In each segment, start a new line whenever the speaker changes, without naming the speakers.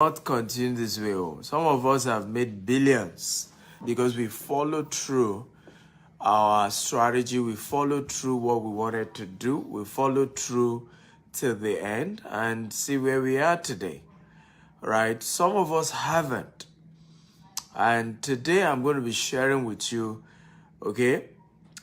Not continue this way. Some of us have made billions because we followed through our strategy. We followed through what we wanted to do. We followed through till the end and see where we are today, right? Some of us haven't. And today I'm going to be sharing with you, okay,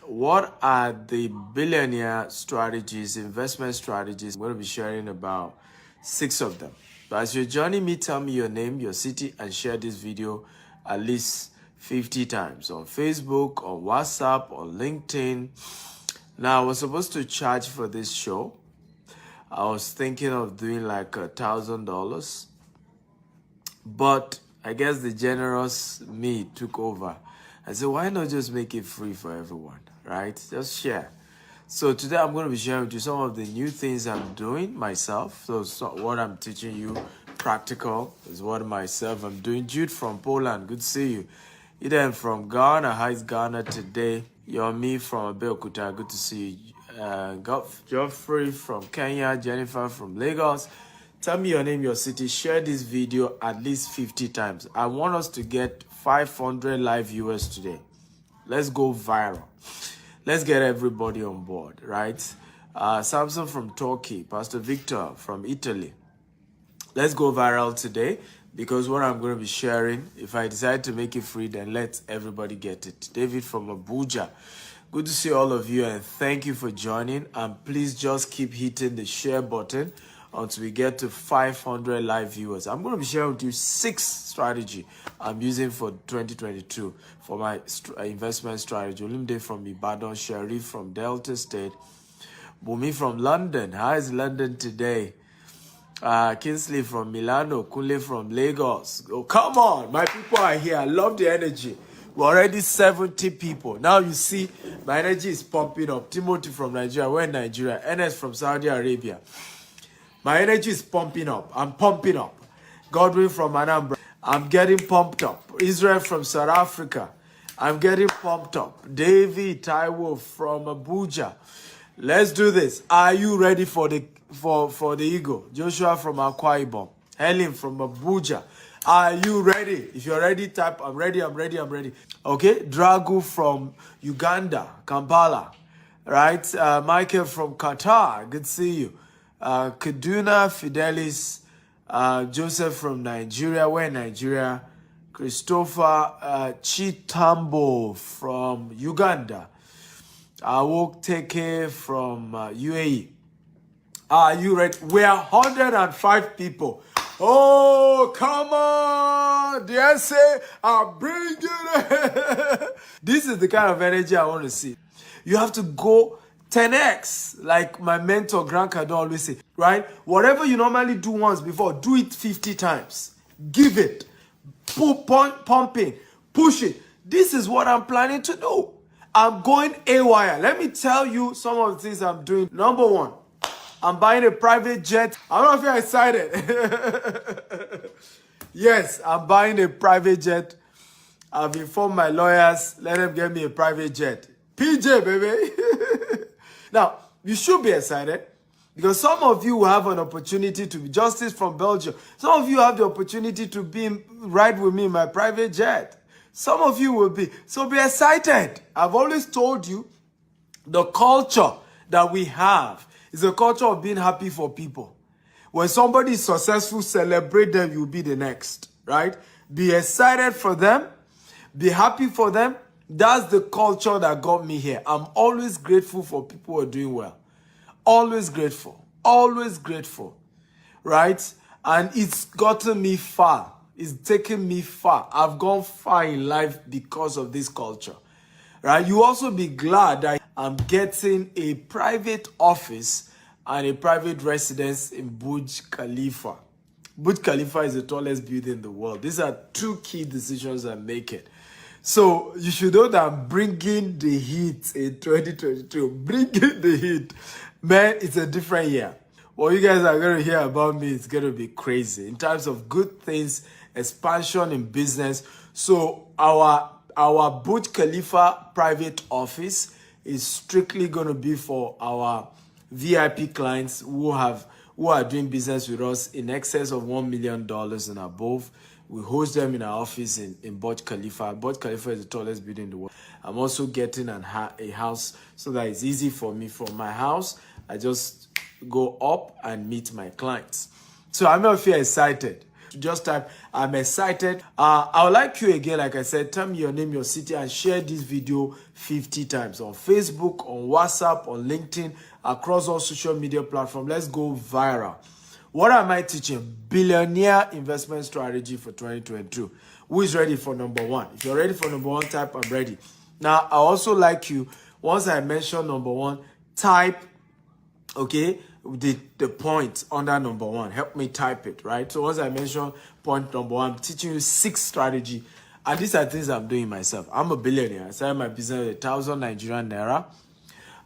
what are the billionaire strategies, investment strategies. I'm going to be sharing about 6 of them. But as you're joining me, tell me your name, your city, and share this video at least 50 times on Facebook, on WhatsApp, on LinkedIn. Now, I was supposed to charge for this show. I was thinking of doing like $1,000, but I guess the generous me took over. I said, why not just make it free for everyone, right? Just share. So today I'm going to be sharing with you some of the new things I'm doing myself. So what I'm teaching you, practical, is what myself I'm doing. Jude from Poland, good to see you. Eden from Ghana, how is Ghana today? Yomi from Abeokuta, good to see you. Geoffrey from Kenya, Jennifer from Lagos. Tell me your name, your city. Share this video at least 50 times. I want us to get 500 live viewers today. Let's go viral. Let's get everybody on board, right? Samson from Turkey, Pastor Victor from Italy. Let's go viral today because what I'm going to be sharing, if I decide to make it free, then let everybody get it. David from Abuja. Good to see all of you and thank you for joining. And please just keep hitting the share button until we get to 500 live viewers. I'm going to be sharing with you 6 strategy I'm using for 2022 for my investment strategy. Olimde from Ibadan, Sharif from Delta State, Bumi from London. How is London today? Kinsley from Milano, Kunle from Lagos. Oh, come on, my people are here. I love the energy. We're already 70 people. Now you see my energy is pumping up. Timothy from Nigeria. We're in Nigeria. Enes from Saudi Arabia. My energy is pumping up. I'm pumping up. Godwin from Anambra. I'm getting pumped up. Israel from South Africa. I'm getting pumped up. David Taiwo from Abuja. Let's do this. Are you ready for the eagle? Joshua from Akwa Ibom. Helen from Abuja. Are you ready? If you're ready, type I'm ready, I'm ready, I'm ready. Okay. Dragu from Uganda, Kampala. Right? Michael from Qatar. Good to see you. Kaduna Fidelis, Joseph from Nigeria. We're in Nigeria. Christopher Chitambo from Uganda. Awok Teke from UAE. Are you ready? We are 105 people. Oh, come on. The essay, I'm bringing it. This is the kind of energy I want to see. You have to go 10x, like my mentor Grant Cardone always say, right? Whatever you normally do once before, do it 50 times. Give it. Pumping. Push it. This is what I'm planning to do. I'm going AWire. Let me tell you some of the things I'm doing. Number 1, I'm buying a private jet. I don't know if you're excited. Yes, I'm buying a private jet. I've informed my lawyers. Let them get me a private jet. PJ, baby. Now, you should be excited because some of you will have an opportunity to be Justice from Belgium. Some of you have the opportunity to ride with me in my private jet. Some of you will be. So be excited. I've always told you the culture that we have is a culture of being happy for people. When somebody is successful, celebrate them, you'll be the next, right? Be excited for them. Be happy for them. That's the culture that got me here. I'm always grateful for people who are doing well. Always grateful. Always grateful. Right? And it's gotten me far. It's taken me far. I've gone far in life because of this culture. Right? You also be glad that I'm getting a private office and a private residence in Burj Khalifa. Burj Khalifa is the tallest building in the world. These are 2 key decisions I'm making. So you should know that I'm bringing the heat in 2022. Bringing the heat. Man, it's a different year. What you guys are going to hear about me is going to be crazy. In terms of good things, expansion in business. So our Burj Khalifa private office is strictly going to be for our VIP clients who have who are doing business with us in excess of $1 million and above. We host them in our office in Burj Khalifa. Burj Khalifa is the tallest building in the world. I'm also getting a house so that it's easy for me. From my house, I just go up and meet my clients. So I'm not feel excited. Just type, I'm excited. I would like you again, like I said, tell me your name, your city, and share this video 50 times on Facebook, on WhatsApp, on LinkedIn, across all social media platforms. Let's go viral. What am I teaching? Billionaire investment strategy for 2022. Who is ready for number one? If you're ready for number one, type I'm ready. Now, I also like you, once I mention number one, type, okay, the point under number one. Help me type it, right? So once I mention point number one, I'm teaching you 6 strategy. And these are things I'm doing myself. I'm a billionaire. I started my business with 1,000 Nigerian naira.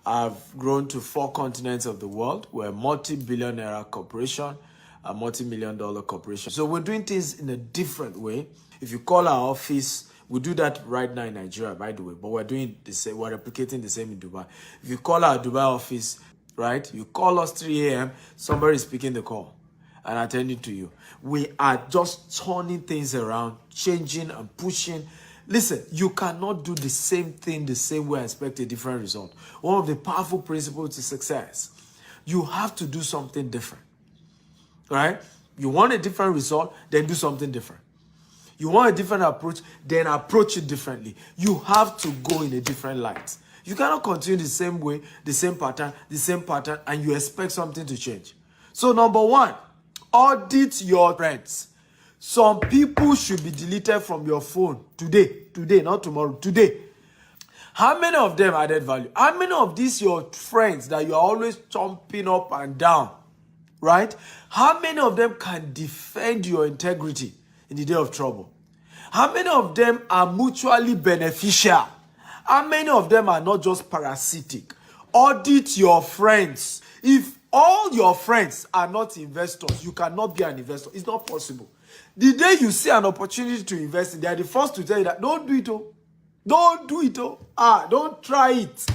I've grown to 4 continents of the world. We're a multi-billion naira corporation, a multi-million-dollar corporation. So we're doing things in a different way. If you call our office, we do that right now in Nigeria, by the way, but we're doing the same. We're replicating the same in Dubai. If you call our Dubai office, right, you call us 3 a.m., somebody is picking the call and attending to you. We are just turning things around, changing and pushing. Listen, you cannot do the same thing the same way and expect a different result. One of the powerful principles to success, you have to do something different, right? You want a different result, then do something different. You want a different approach, then approach it differently. You have to go in a different light. You cannot continue the same way, the same pattern, and you expect something to change. So number one, audit your friends. Some people should be deleted from your phone today, not tomorrow, today. How many of them added value? How many of these your friends that you are always chomping up and down, right? How many of them can defend your integrity in the day of trouble? How many of them are mutually beneficial? How many of them are not just parasitic? Audit your friends. If all your friends are not investors, you cannot be an investor. It's not possible. The day you see an opportunity to invest in, they are the first to tell you that don't do it. Oh. Don't do it. Oh. Don't try it.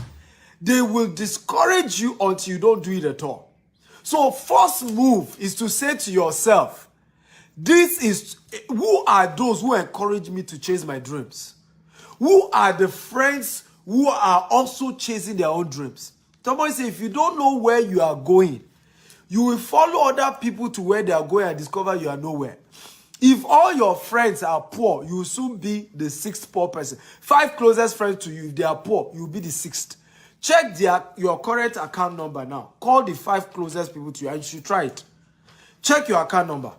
They will discourage you until you don't do it at all. So first move is to say to yourself, who are those who encourage me to chase my dreams? Who are the friends who are also chasing their own dreams? Somebody say, if you don't know where you are going, you will follow other people to where they are going and discover you are nowhere. If all your friends are poor, you will soon be the 6th poor person. 5 closest friends to you, if they are poor, you will be the 6th. Check your current account number now. Call the 5 closest people to you and you should try it. Check your account number,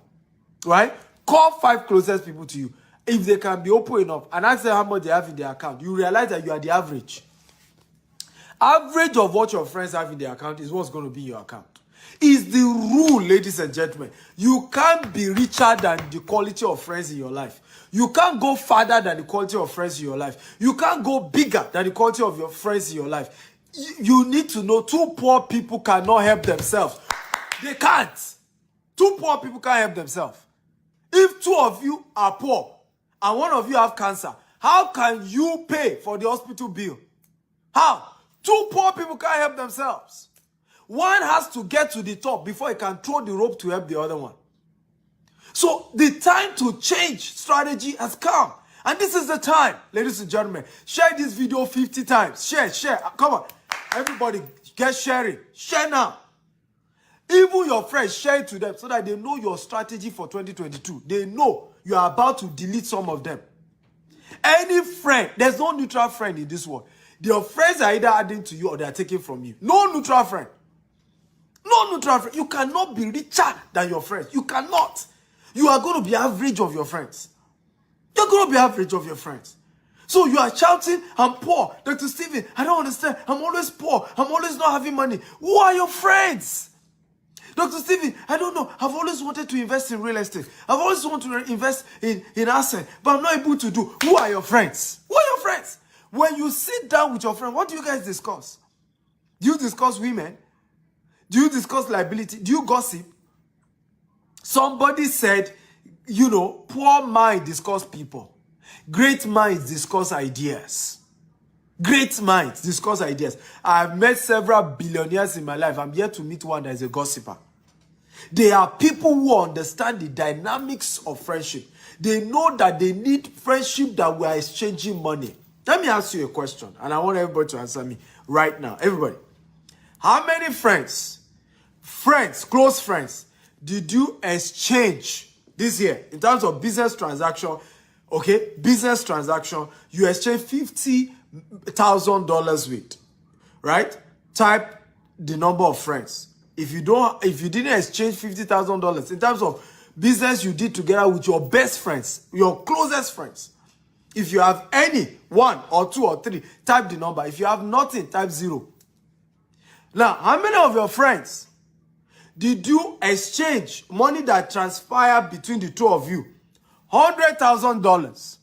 right? Call 5 closest people to you. If they can be open enough and ask them how much they have in their account, you realize that you are the average. Average of what your friends have in their account is what's going to be in your account. Is the rule, ladies and gentlemen. You can't be richer than the quality of friends in your life. You can't go farther than the quality of friends in your life. You can't go bigger than the quality of your friends in your life. You need to know 2 poor people cannot help themselves. They can't. 2 poor people can't help themselves. If 2 of you are poor and 1 of you have cancer, how can you pay for the hospital bill? How? 2 poor people can't help themselves. One has to get to the top before he can throw the rope to help the other one. So the time to change strategy has come. And this is the time, ladies and gentlemen. Share this video 50 times. Share. Come on. Everybody, get sharing. Share now. Even your friends, share it to them so that they know your strategy for 2022. They know you are about to delete some of them. Any friend, there's no neutral friend in this world. Your friends are either adding to you or they are taking from you. No neutral friend. No neutral friend. You cannot be richer than your friends. You cannot. You are going to be average of your friends. You're going to be average of your friends. So you are shouting, I'm poor. Dr. Stephen, I don't understand. I'm always poor. I'm always not having money. Who are your friends? Dr. Stephen, I don't know. I've always wanted to invest in real estate. I've always wanted to invest in assets, but I'm not able to do. Who are your friends? Who are your friends? When you sit down with your friend, what do you guys discuss? Do you discuss women? Do you discuss liability? Do you gossip? Somebody said, poor mind discuss people. Great minds discuss ideas. Great minds discuss ideas. I've met several billionaires in my life. I'm yet to meet one that is a gossiper. They are people who understand the dynamics of friendship. They know that they need friendship that we are exchanging money. Let me ask you a question, and I want everybody to answer me right now. Everybody, how many friends, close friends, did you exchange this year in terms of business transaction? Okay, business transaction, you exchange $50,000 with, right? Type the number of friends. If you didn't exchange $50,000 in terms of business you did together with your best friends, your closest friends, if you have any, 1 or 2 or 3, type the number. If you have nothing, type 0. Now, how many of your friends did you exchange money that transpired between the two of you? $100,000.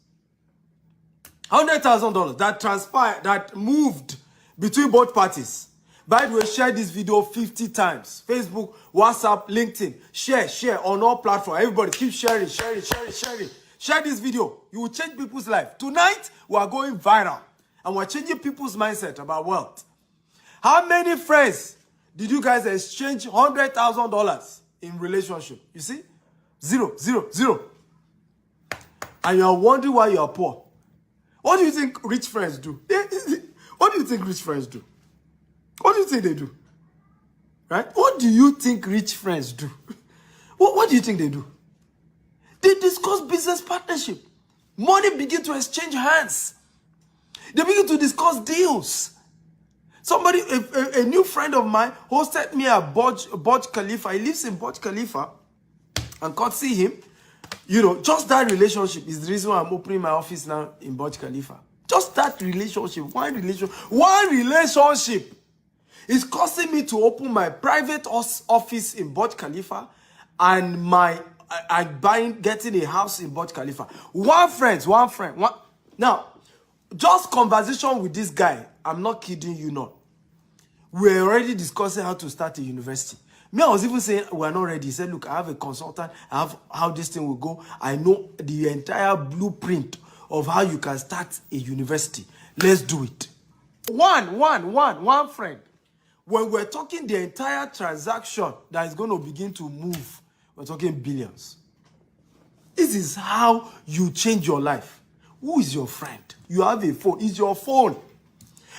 $100,000 that transpired, that moved between both parties. By the way, share this video 50 times. Facebook, WhatsApp, LinkedIn. Share on all platforms. Everybody keep sharing. Share this video. You will change people's life. Tonight, we are going viral. And we're changing people's mindset about wealth. How many friends did you guys exchange $100,000 in relationship? You see? 0. And you're wondering why you're poor. What do you think rich friends do? What do you think rich friends do? What do you think they do? Right? What do you think rich friends do? What do you think they do? They discuss business partnership. Money begin to exchange hands. They begin to discuss deals. Somebody, a new friend of mine hosted me at Burj Khalifa. He lives in Burj Khalifa. And can't see him. You know, just that relationship is the reason why I'm opening my office now in Burj Khalifa. Just that relationship, one relationship is causing me to open my private office in Burj Khalifa and getting a house in Burj Khalifa. One friend. Now, just conversation with this guy, I'm not kidding you not. We're already discussing how to start a university. Me, I was even saying we're not ready. He said, look, I have a consultant. I have how this thing will go. I know the entire blueprint of how you can start a university. Let's do it. One friend. When we're talking the entire transaction that is going to begin to move, we're talking billions. This is how you change your life. Who is your friend? You have a phone. It's your phone.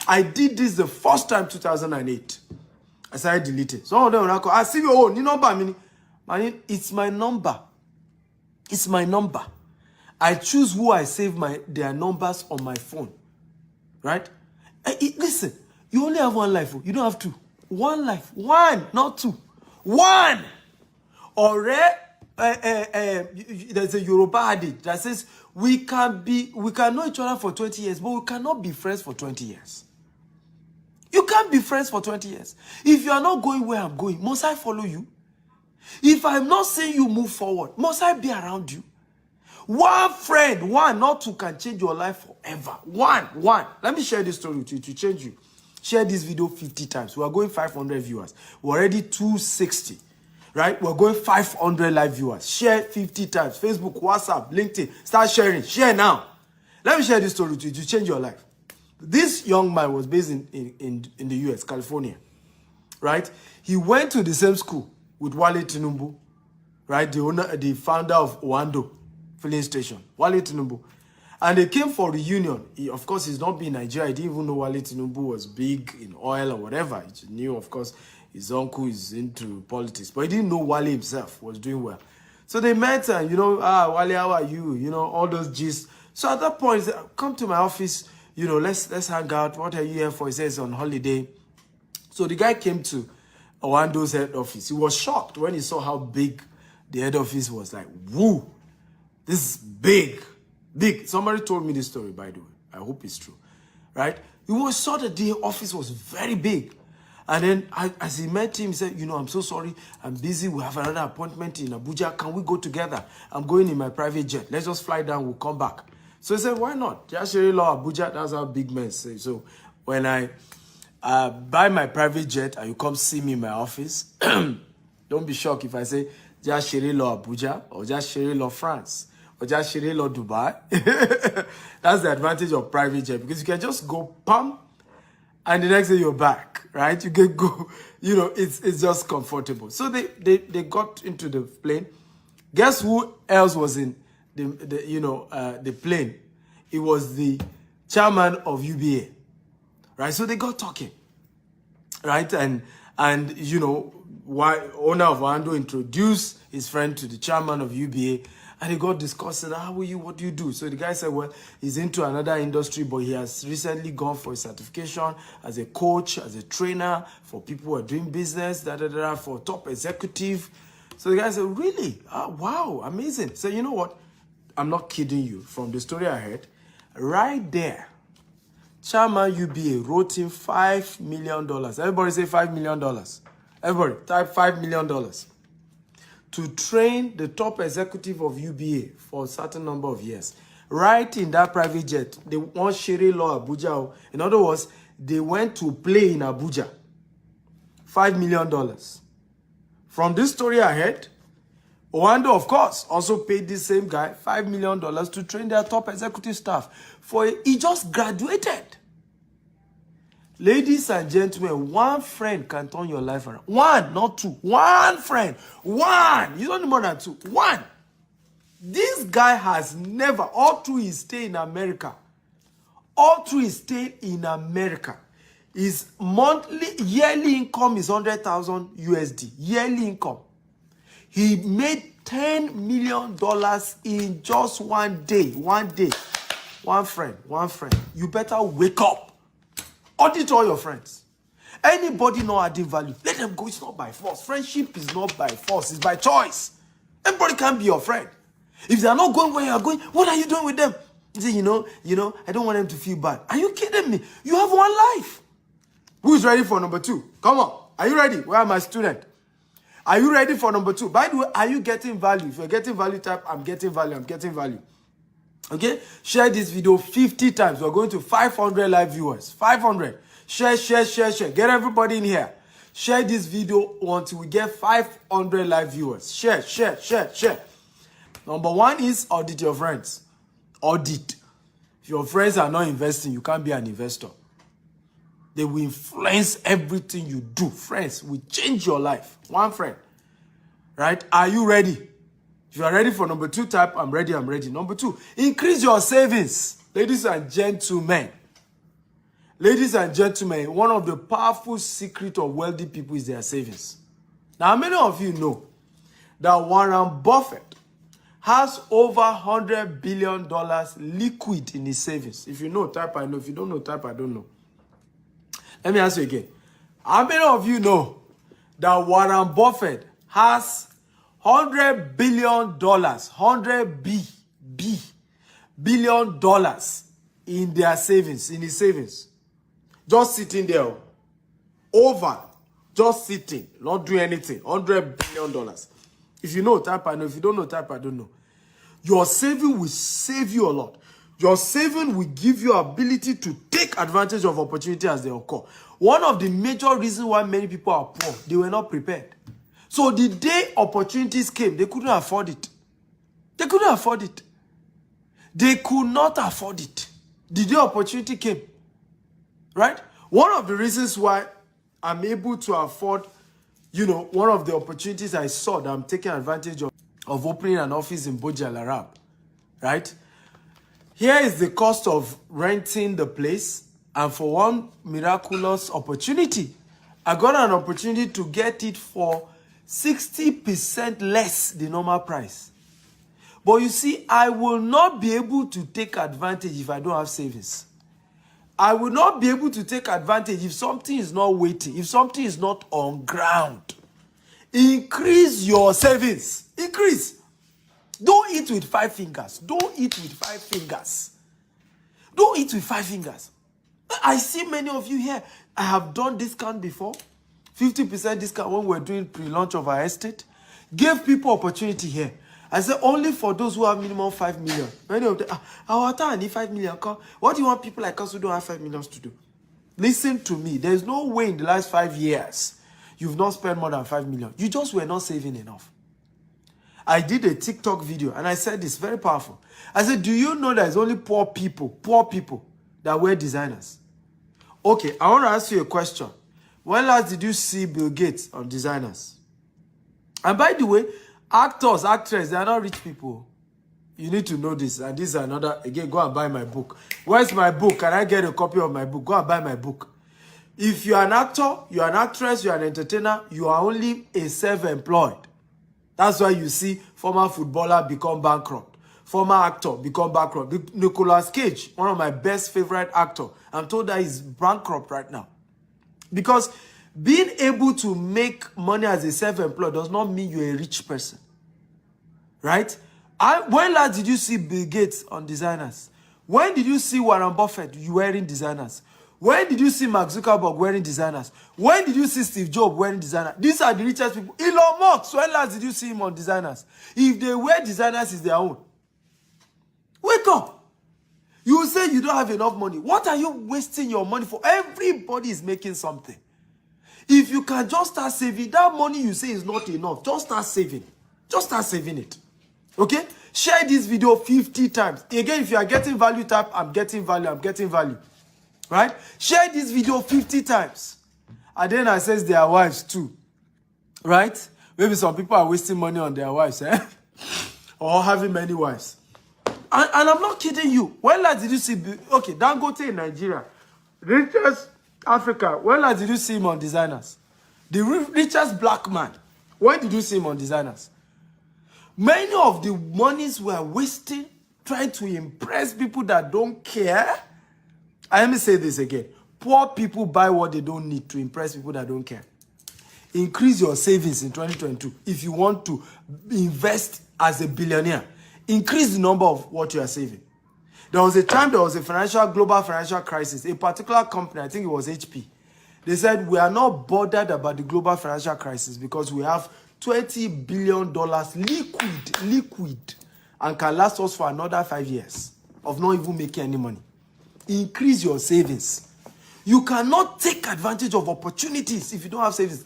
I did this the first time, 2008. I started deleting. Some of them will call. I see your own. You know about me. It's my number. It's my number. I choose who I save their numbers on my phone. Right? Listen, you only have one life. You don't have two. One life. One, not two. One. Or there's a Yoruba adage that says we can know each other for 20 years, but we cannot be friends for 20 years. You can't be friends for 20 years. If you are not going where I'm going, must I follow you? If I'm not seeing you move forward, must I be around you? One friend, not two, can change your life forever. One. Let me share this story with you to change you. Share this video 50 times. We are going 500 viewers. We're already 260. Right? We're going 500 live viewers. Share 50 times. Facebook, WhatsApp, LinkedIn. Start sharing. Share now. Let me share this story with you to change your life. This young man was based in the US, California. Right? He went to the same school with Wale Tinubu. Right? The founder of Oando filling station. Wale Tinubu. And they came for reunion. Of course, he's not been in Nigeria. He didn't even know Wale Tinubu was big in oil or whatever. He knew, of course, his uncle is into politics. But he didn't know Wale himself was doing well. So they met and, Wale, how are you? All those gist. So at that point, he said, come to my office. Let's hang out. What are you here for? He says on holiday. So the guy came to Owando's head office. He was shocked when he saw how big the head office was. Like, woo, this is big. Big. Somebody told me this story, by the way. I hope it's true. Right? He saw that the office was very big. And then as he met him, he said, I'm so sorry. I'm busy. We have another appointment in Abuja. Can we go together? I'm going in my private jet. Let's just fly down. We'll come back. So he said, why not? Jashiri Law Abuja. That's how big men say. So when I buy my private jet and you come see me in my office, don't be shocked if I say Jashiri Law Abuja or Jashiri Law France. Or just Shiri Law Dubai. That's the advantage of private jet, because you can just go pam and the next day you're back, right? You can go, it's just comfortable. So they got into the plane. Guess who else was in the plane? It was the chairman of UBA, right? So they got talking, right? And why owner of Wando introduced his friend to the chairman of UBA, and he got discussing, how are you, what do you do? So the guy said, well, he's into another industry, but he has recently gone for a certification as a coach, as a trainer for people who are doing business, for top executive. So the guy said, really? Oh, wow, amazing. So you know what? I'm not kidding you. From the story I heard, right there, Chairman UBA wrote him $5 million. Everybody say $5 million. Everybody type $5 million to train the top executive of UBA for a certain number of years. Right in that private jet, they want Shere Law Abuja. In other words, they went to play in Abuja. $5 million. From this story I heard, Owando, of course, also paid this same guy $5 million to train their top executive staff. He just graduated. Ladies and gentlemen, one friend can turn your life around. One, not two. One friend. One. You don't need more than two. One. This guy has never, all through his stay in America, his yearly income is 100,000 USD. Yearly income. He made $10 million in just one day. One day. One friend. You better wake up. Audit all your friends. Anybody not adding value, let them go. It's not by force. Friendship is not by force. It's by choice. Everybody can be your friend. If they are not going where you are going, what are you doing with them? You say, I don't want them to feel bad. Are you kidding me? You have one life. Who is ready for number 2? Come on. Are you ready? Where are my students? Are you ready for number 2? By the way, are you getting value? If you're getting value, type, I'm getting value. Okay? Share this video 50 times. We're going to 500 live viewers. 500. Share. Get everybody in here. Share this video until we get 500 live viewers. Share. Number 1 is audit your friends. Audit. If your friends are not investing, you can't be an investor. They will influence everything you do. Friends will change your life. One friend. Right? Are you ready? If you are ready for number 2, type, I'm ready. Number 2, increase your savings. Ladies and gentlemen, one of the powerful secrets of wealthy people is their savings. Now, many of you know that Warren Buffett has over $100 billion liquid in his savings. If you know, type, I know. If you don't know, type, I don't know. Let me ask you again. How many of you know that Warren Buffett has $100 billion, billion dollars in their savings, in his savings? Just sitting there. Just sitting, not doing anything. $100 billion. If you know, type I know. If you don't know, type I don't know. Your saving will save you a lot. Your saving will give you ability to take advantage of opportunity as they occur. One of the major reasons why many people are poor, they were not prepared. So the day opportunities came, they couldn't afford it. They could not afford it. The day opportunity came. Right? One of the reasons why I'm able to afford, one of the opportunities I saw that I'm taking advantage of opening an office in Burj Al Arab. Right? Here is the cost of renting the place. And for one miraculous opportunity, I got an opportunity to get it for 60% less the normal price. But you see, I will not be able to take advantage if I don't have savings. I will not be able to take advantage if something is not waiting, if something is not on ground. Increase your savings. Increase. Don't eat with 5 fingers. Don't eat with 5 fingers. I see many of you here. I have done discount before. 50% discount when we were doing pre-launch of our estate. Gave people opportunity here. I said only for those who have minimum 5 million. Many of them, our town need 5 million. What do you want people like us who don't have 5 million to do? Listen to me. There's no way in the last 5 years you've not spent more than 5 million. You just were not saving enough. I did a TikTok video and I said this, very powerful. I said, do you know there's only poor people that wear designers? Okay, I want to ask you a question. When last did you see Bill Gates on Designers? And by the way, actors, actresses, they are not rich people. You need to know this. And this is another, again, go and buy my book. Where's my book? Can I get a copy of my book? Go and buy my book. If you are an actor, you are an actress, you are an entertainer, you are only a self-employed. That's why you see former footballer become bankrupt. Former actor become bankrupt. Nicolas Cage, one of my best favorite actors, I'm told that he's bankrupt right now. Because being able to make money as a self-employed does not mean you're a rich person. Right? When last did you see Bill Gates on Designers? When did you see Warren Buffett wearing Designers? When did you see Mark Zuckerberg wearing Designers? When did you see Steve Jobs wearing Designers? These are the richest people. Elon Musk, when last did you see him on Designers? If they wear Designers, it's their own. Wake up. You say you don't have enough money. What are you wasting your money for? Everybody is making something. If you can just start saving, that money you say is not enough, just start saving. Just start saving it. Okay? Share this video 50 times. Again, if you are getting value, type, I'm getting value, I'm getting value. Right? Share this video 50 times. And then I says their wives too. Right? Maybe some people are wasting money on their wives, or having many wives. And I'm not kidding you. When last did you see, okay, Dangote in Nigeria, richest Africa, when last did you see him on Designers? The richest black man, when did you see him on Designers? Many of the monies we are wasting trying to impress people that don't care. Let me say this again. Poor people buy what they don't need to impress people that don't care. Increase your savings in 2022 if you want to invest as a billionaire. Increase the number of what you are saving. There was a time there was a global financial crisis. A particular company, I think it was HP, they said, we are not bothered about the global financial crisis because we have $20 billion liquid, and can last us for another 5 years of not even making any money. Increase your savings. You cannot take advantage of opportunities if you don't have savings.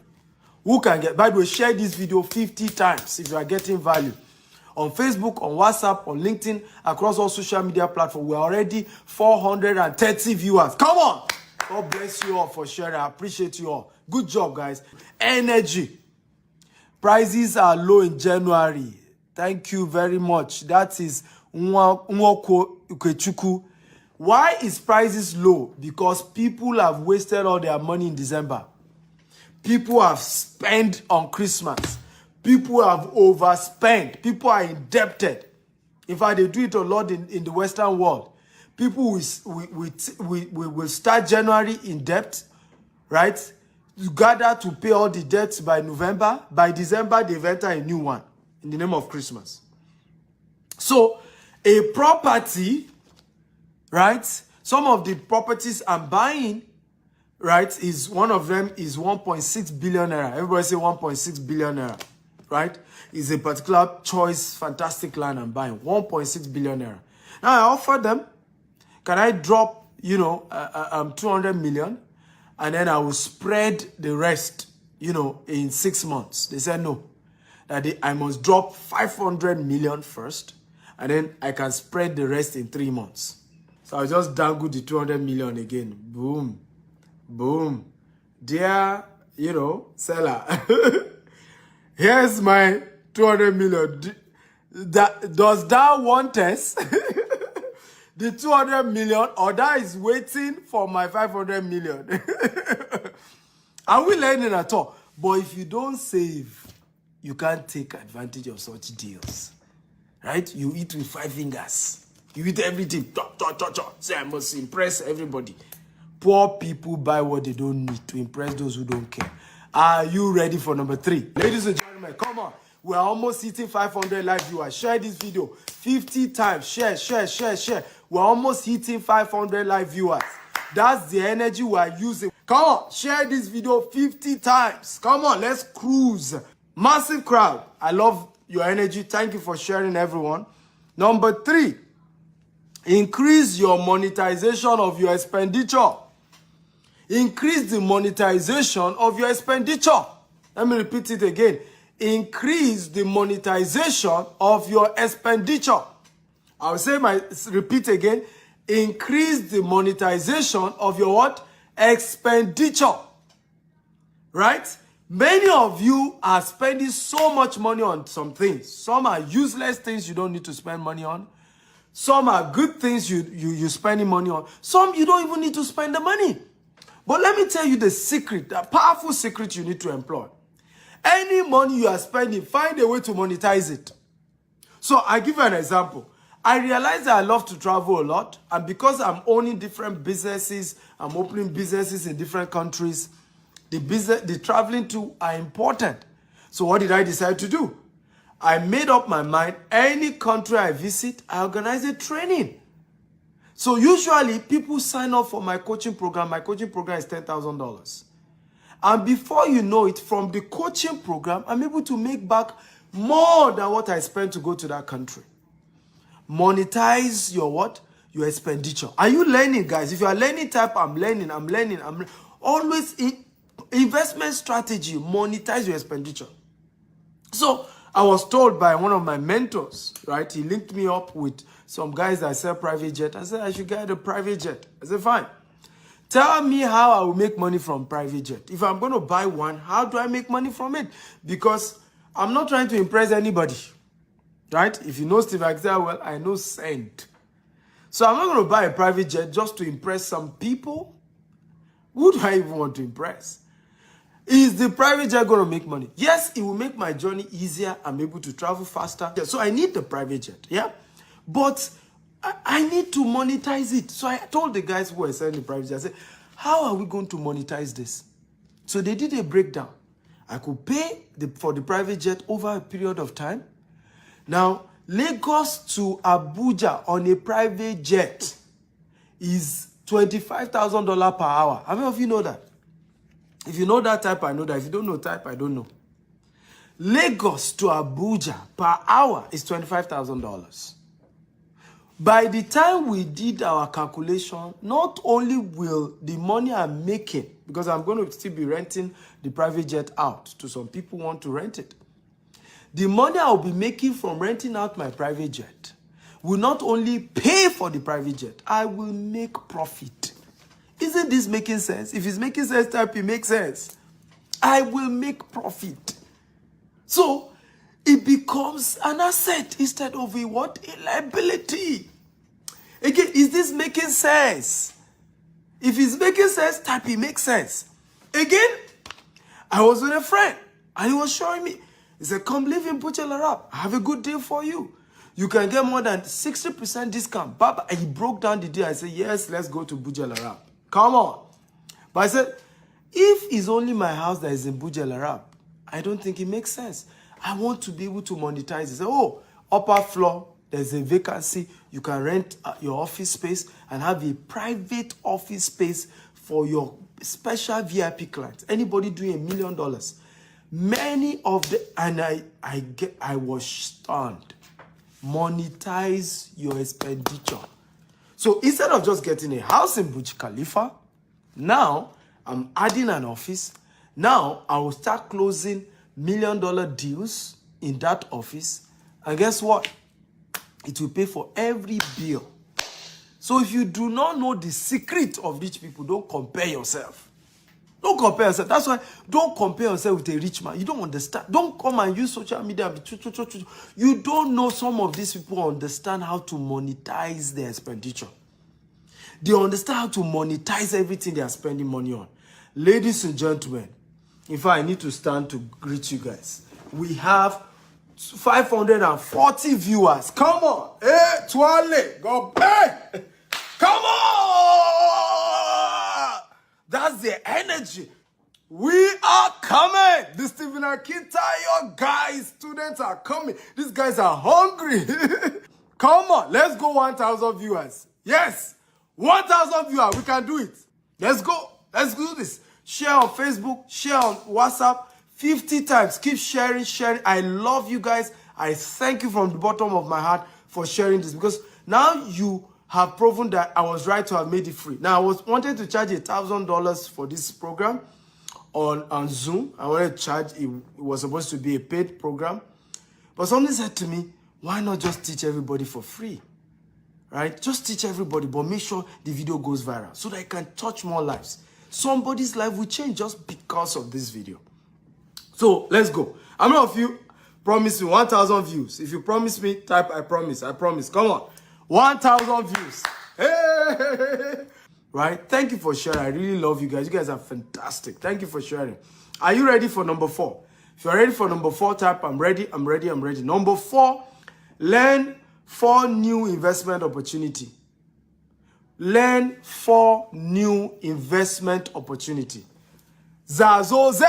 Who can get? By the way, share this video 50 times if you are getting value. On Facebook, on WhatsApp, on LinkedIn, across all social media platforms. We're already 430 viewers. Come on! God bless you all for sharing. I appreciate you all. Good job, guys. Energy. Prices are low in January. Thank you very much. That is Nwoko Ukechukwu. Why is prices low? Because people have wasted all their money in December. People have spent on Christmas. People have overspent. People are indebted. In fact, they do it a lot in the Western world. People will start January in debt, right? You gather to pay all the debts by November. By December, they've entered a new one in the name of Christmas. So, a property, right? Some of the properties I'm buying, right, is one of them is 1.6 billion naira. Everybody say 1.6 billion naira, right? Is a particular choice, fantastic land I'm buying. 1.6 billion naira. Now I offer them, can I drop, 200 million? And then I will spread the rest, in 6 months. They said no. That I must drop 500 million first. And then I can spread the rest in 3 months. So I'll just dangle the 200 million again. Boom. Boom. Dear, seller. Here's my 200 million. Does that want us? The 200 million, or that is waiting for my 500 million. Are we learning at all? But if you don't save, you can't take advantage of such deals. Right? You eat with 5 fingers. You eat everything. Say, I must impress everybody. Poor people buy what they don't need to impress those who don't care. Are you ready for number 3? Ladies and gentlemen, come on. We're almost hitting 500 live viewers. Share this video 50 times. Share. We're almost hitting 500 live viewers. That's the energy we're using. Come on, share this video 50 times. Come on, let's cruise. Massive crowd. I love your energy. Thank you for sharing, everyone. Number 3, increase your monetization of your expenditure. Increase the monetization of your expenditure. Let me repeat it again. Increase the monetization of your expenditure. I'll say repeat again. Increase the monetization of your what? expenditure, right? Many of you are spending so much money on some things. Some are useless things you don't need to spend money on. Some are good things you're spending money on. Some you don't even need to spend the money. But let me tell you the secret, the powerful secret you need to employ. Any money you are spending, find a way to monetize it. So I give you an example. I realize that I love to travel a lot. And because I'm owning different businesses, I'm opening businesses in different countries, the traveling too are important. So what did I decide to do? I made up my mind, any country I visit, I organize a training. So usually people sign up for my coaching program. My coaching program is $10,000. And before you know it, from the coaching program, I'm able to make back more than what I spent to go to that country. Monetize your what? Your expenditure. Are you learning, guys? If you are learning type, I'm learning. Always investment strategy, monetize your expenditure. So I was told by one of my mentors, right? He linked me up with some guys that sell private jet. I said, I should get a private jet. I said, fine. Tell me how I will make money from private jet. If I'm going to buy one, how do I make money from it? Because I'm not trying to impress anybody, right? If you know Steve Axel, well, I know Send. So I'm not going to buy a private jet just to impress some people. Who do I even want to impress? Is the private jet going to make money? Yes, it will make my journey easier. I'm able to travel faster. Yeah, so I need the private jet, yeah? But I need to monetize it. So I told the guys who were selling the private jet, I said, how are we going to monetize this? So they did a breakdown. I could pay for the private jet over a period of time. Now, Lagos to Abuja on a private jet is $25,000 per hour. How many of you know that? If you know that type, I know that. If you don't know type, I don't know. Lagos to Abuja per hour is $25,000. By the time we did our calculation, not only will the money I'm making, because I'm going to still be renting the private jet out to some people who want to rent it, the money I'll be making from renting out my private jet will not only pay for the private jet, I will make profit. Isn't this making sense? If it's making sense, type it makes sense. I will make profit. So it becomes an asset instead of a what? A liability. Again, is this making sense? If it's making sense, type it makes sense. Again, I was with a friend and he was showing me. He said, come live in Bujalarab. I have a good deal for you. You can get more than 60% discount. Baba, and he broke down the deal. I said, yes, let's go to Bujalarab. Come on. But I said, if it's only my house that is in Bujalarab, I don't think it makes sense. I want to be able to monetize it. Say, oh, upper floor, there's a vacancy. You can rent your office space and have a private office space for your special VIP clients. Anybody doing $1 million. Many of the, and I was stunned. Monetize your expenditure. So instead of just getting a house in Burj Khalifa, now I'm adding an office. Now I will start closing $1 million deals in that office. And guess what? It will pay for every bill. So if you do not know the secret of rich people, don't compare yourself. Don't compare yourself. That's why don't compare yourself with a rich man. You don't understand. Don't come and use social media. You don't know some of these people understand how to monetize their expenditure. They understand how to monetize everything they are spending money on. Ladies and gentlemen, in fact, I need to stand to greet you guys. We have 540 viewers. Come on. Hey, Twale. Go back. Come on. That's the energy. We are coming. The Stephen Akintayo guys, students are coming. These guys are hungry. Come on. Let's go 1,000 viewers. Yes. 1,000 viewers. We can do it. Let's go. Let's do this. Share on Facebook. Share on WhatsApp. 50 times. Keep sharing, sharing. I love you guys. I thank you from the bottom of my heart for sharing this, because now you have proven that I was right to have made it free. Now, I wanted to charge $1,000 for this program on Zoom. I wanted to charge, it was supposed to be a paid program. But somebody said to me, why not just teach everybody for free? Right? Just teach everybody, but make sure the video goes viral so that it can touch more lives. Somebody's life will change just because of this video. So let's go. How many of you promise me 1,000 views? If you promise me, type I promise. I promise. Come on. 1,000 views. Hey! Right? Thank you for sharing. I really love you guys. You guys are fantastic. Thank you for sharing. Are you ready for number 4? If you're ready for number 4, type I'm ready, I'm ready, I'm ready. Number 4, learn 4 new investment opportunity. Learn 4 new investment opportunity. Zazoze!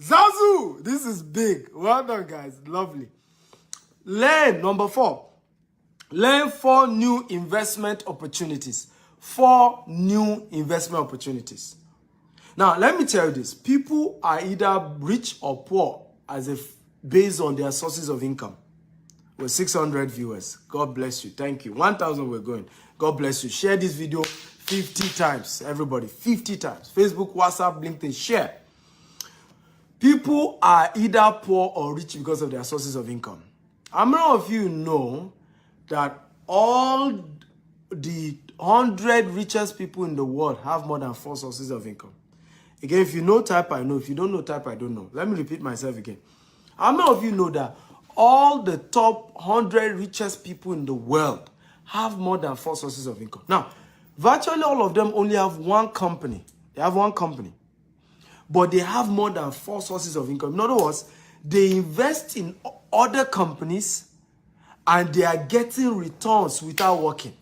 Zazu! This is big. Well done, guys. Lovely. Learn, number 4. Learn 4 new investment opportunities. 4 new investment opportunities. Now, let me tell you this. People are either rich or poor as if based on their sources of income. With 600 viewers. God bless you. Thank you. 1,000 we're going. God bless you. Share this video 50 times. Everybody, 50 times. Facebook, WhatsApp, LinkedIn, share. People are either poor or rich because of their sources of income. How many of you know that all the 100 richest people in the world have more than 4 sources of income? Again, if you know, type I know. If you don't know, type I don't know. Let me repeat myself again. How many of you know that all the top 100 richest people in the world have more than 4 sources of income? Now, virtually all of them only have one company. They have one company. But they have more than 4 sources of income. In other words, they invest in other companies and they are getting returns without working.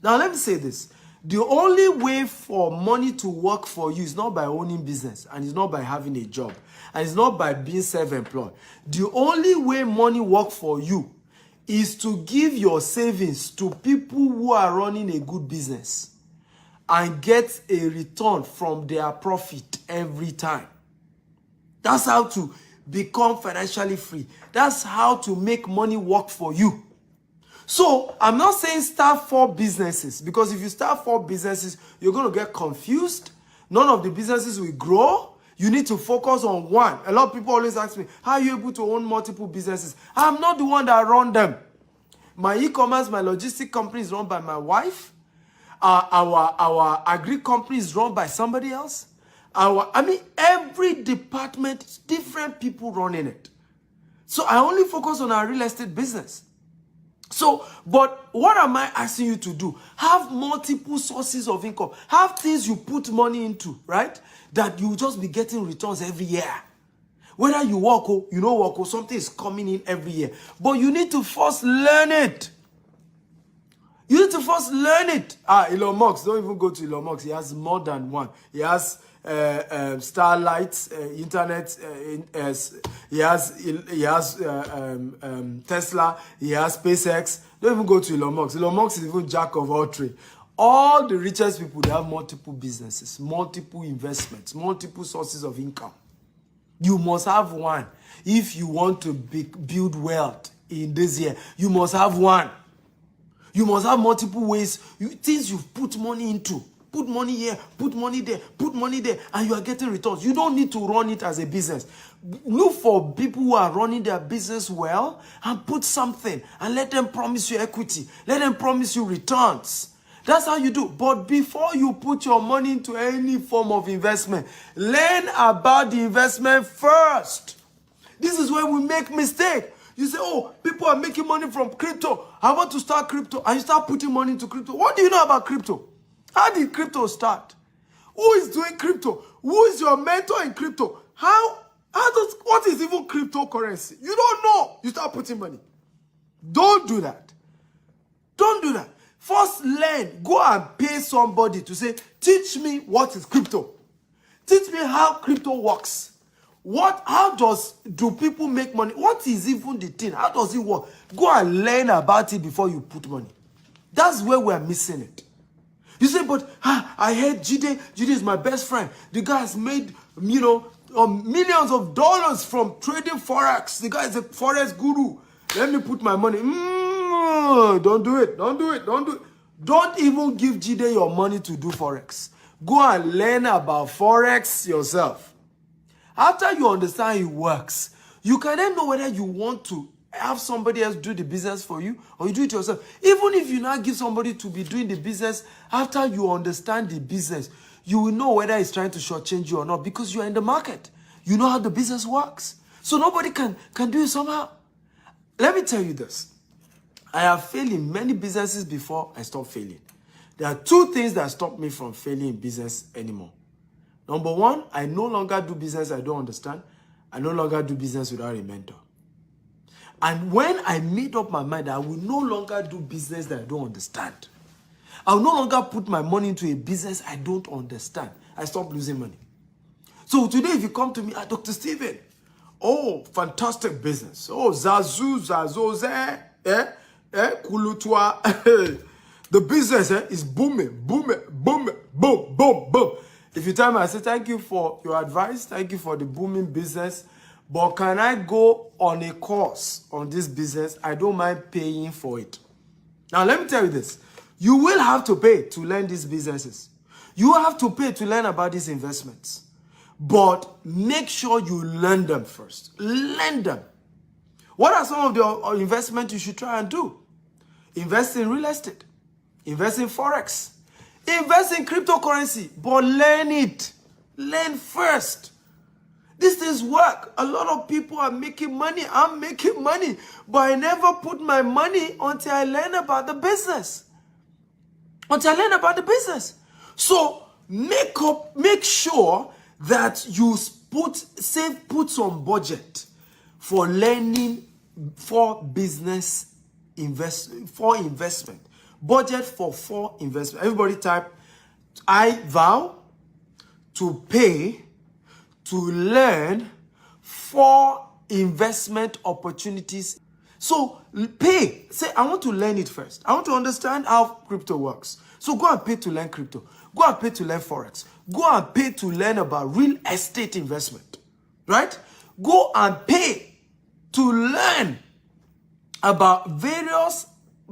Now, let me say this. The only way for money to work for you is not by owning business, and it's not by having a job, and it's not by being self-employed. The only way money works for you is to give your savings to people who are running a good business and get a return from their profit every time. That's how to become financially free. That's how to make money work for you. So, I'm not saying start 4 businesses, because if you start 4 businesses, you're going to get confused. None of the businesses will grow. You need to focus on one. A lot of people always ask me, how are you able to own multiple businesses? I'm not the one that run them. My e-commerce, my logistic company is run by my wife. Our agri company is run by somebody else. Every department, different people running it. So, I only focus on our real estate business. So, but what am I asking you to do? Have multiple sources of income. Have things you put money into, right? That you just be getting returns every year. Whether you work or you don't work or something is coming in every year. But you need to first learn it. You need to first learn it. Elon Musk, don't even go to Elon Musk. He has more than one. He has Starlight, internet. He has Tesla. He has SpaceX. Don't even go to Elon Musk. Elon Musk is even jack of all trades. All the richest people, they have multiple businesses, multiple investments, multiple sources of income. You must have one. If you want to build wealth in this year, you must have one. You must have multiple ways, things you've put money into. Put money here, put money there, put money there, and you are getting returns. You don't need to run it as a business. Look for people who are running their business well and put something and let them promise you equity. Let them promise you returns. That's how you do. But before you put your money into any form of investment, learn about the investment first. This is where we make mistake. You say, oh, people are making money from crypto. I want to start crypto. And you start putting money into crypto. What do you know about crypto? How did crypto start? Who is doing crypto? Who is your mentor in crypto? What is even cryptocurrency? You don't know. You start putting money. Don't do that. Don't do that. First learn. Go and pay somebody to say, teach me what is crypto. Teach me how crypto works. How do people make money? What is even the thing? How does it work? Go and learn about it before you put money. That's where we're missing it. You say, but I heard Jide. Jide is my best friend. The guy has made, millions of dollars from trading Forex. The guy is a Forex guru. Let me put my money. Don't do it. Don't do it. Don't do it. Don't even give Jide your money to do Forex. Go and learn about Forex yourself. After you understand it works, you can then know whether you want to have somebody else do the business for you, or you do it yourself. Even if you now give somebody to be doing the business, after you understand the business, you will know whether it's trying to shortchange you or not, because you are in the market. You know how the business works. So nobody can do it somehow. Let me tell you this. I have failed in many businesses before I stopped failing. There are two things that stop me from failing in business anymore. Number one, I no longer do business I don't understand. I no longer do business without a mentor. And when I made up my mind, I will no longer do business that I don't understand. I will no longer put my money into a business I don't understand. I stop losing money. So today, if you come to me, Dr. Stephen, oh, fantastic business. Oh, Zazoze, Kulutwa. The business is booming, booming, booming, boom, boom, boom. If you tell me, I say, thank you for your advice. Thank you for the booming business. But can I go on a course on this business? I don't mind paying for it. Now, let me tell you this. You will have to pay to learn these businesses. You have to pay to learn about these investments. But make sure you learn them first. Learn them. What are some of the investments you should try and do? Invest in real estate. Invest in Forex. Invest in cryptocurrency. But learn it. Learn first. These things work. A lot of people are making money. I'm making money. But I never put my money until I learn about the business. Until I learn about the business. So make sure that you put some budget for learning, for business investment. Budget for investment. Everybody type, I vow to pay to learn 4 investment opportunities. So pay. Say, I want to learn it first. I want to understand how crypto works. So go and pay to learn crypto. Go and pay to learn Forex. Go and pay to learn about real estate investment. Right? Go and pay to learn about various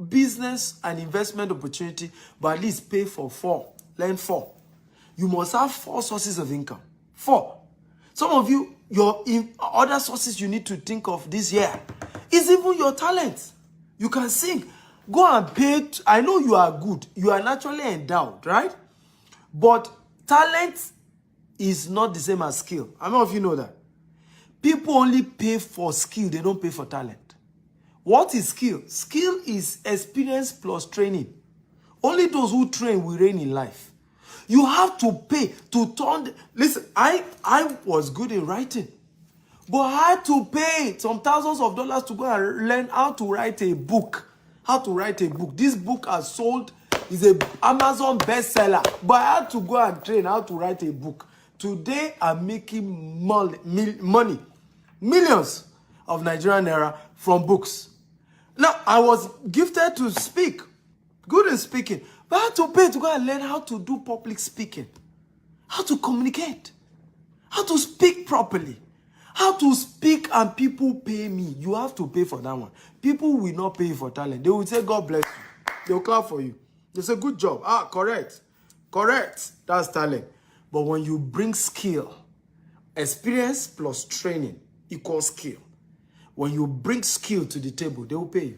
business and investment opportunity, but at least pay for 4. Learn 4. You must have 4 sources of income. 4. Some of you, your other sources you need to think of this year is even your talent. You can sing. Go and pay. I know you are good. You are naturally endowed, right? But talent is not the same as skill. How many of you know that? People only pay for skill. They don't pay for talent. What is skill? Skill is experience plus training. Only those who train will reign in life. You have to pay to turn. Listen, I was good in writing, but I had to pay some thousands of dollars to go and learn how to write a book. How to write a book. This book has sold, is an Amazon bestseller, but I had to go and train how to write a book. Today, I'm making money, millions of Nigerian naira from books. Now, I was gifted to speak, good in speaking, but I had to pay to go and learn how to do public speaking, how to communicate, how to speak properly, how to speak and people pay me. You have to pay for that one. People will not pay you for talent. They will say, God bless you. They'll clap for you. They say, good job. Ah, correct. Correct. That's talent. But when you bring skill, experience plus training equals skill. When you bring skill to the table, they will pay you.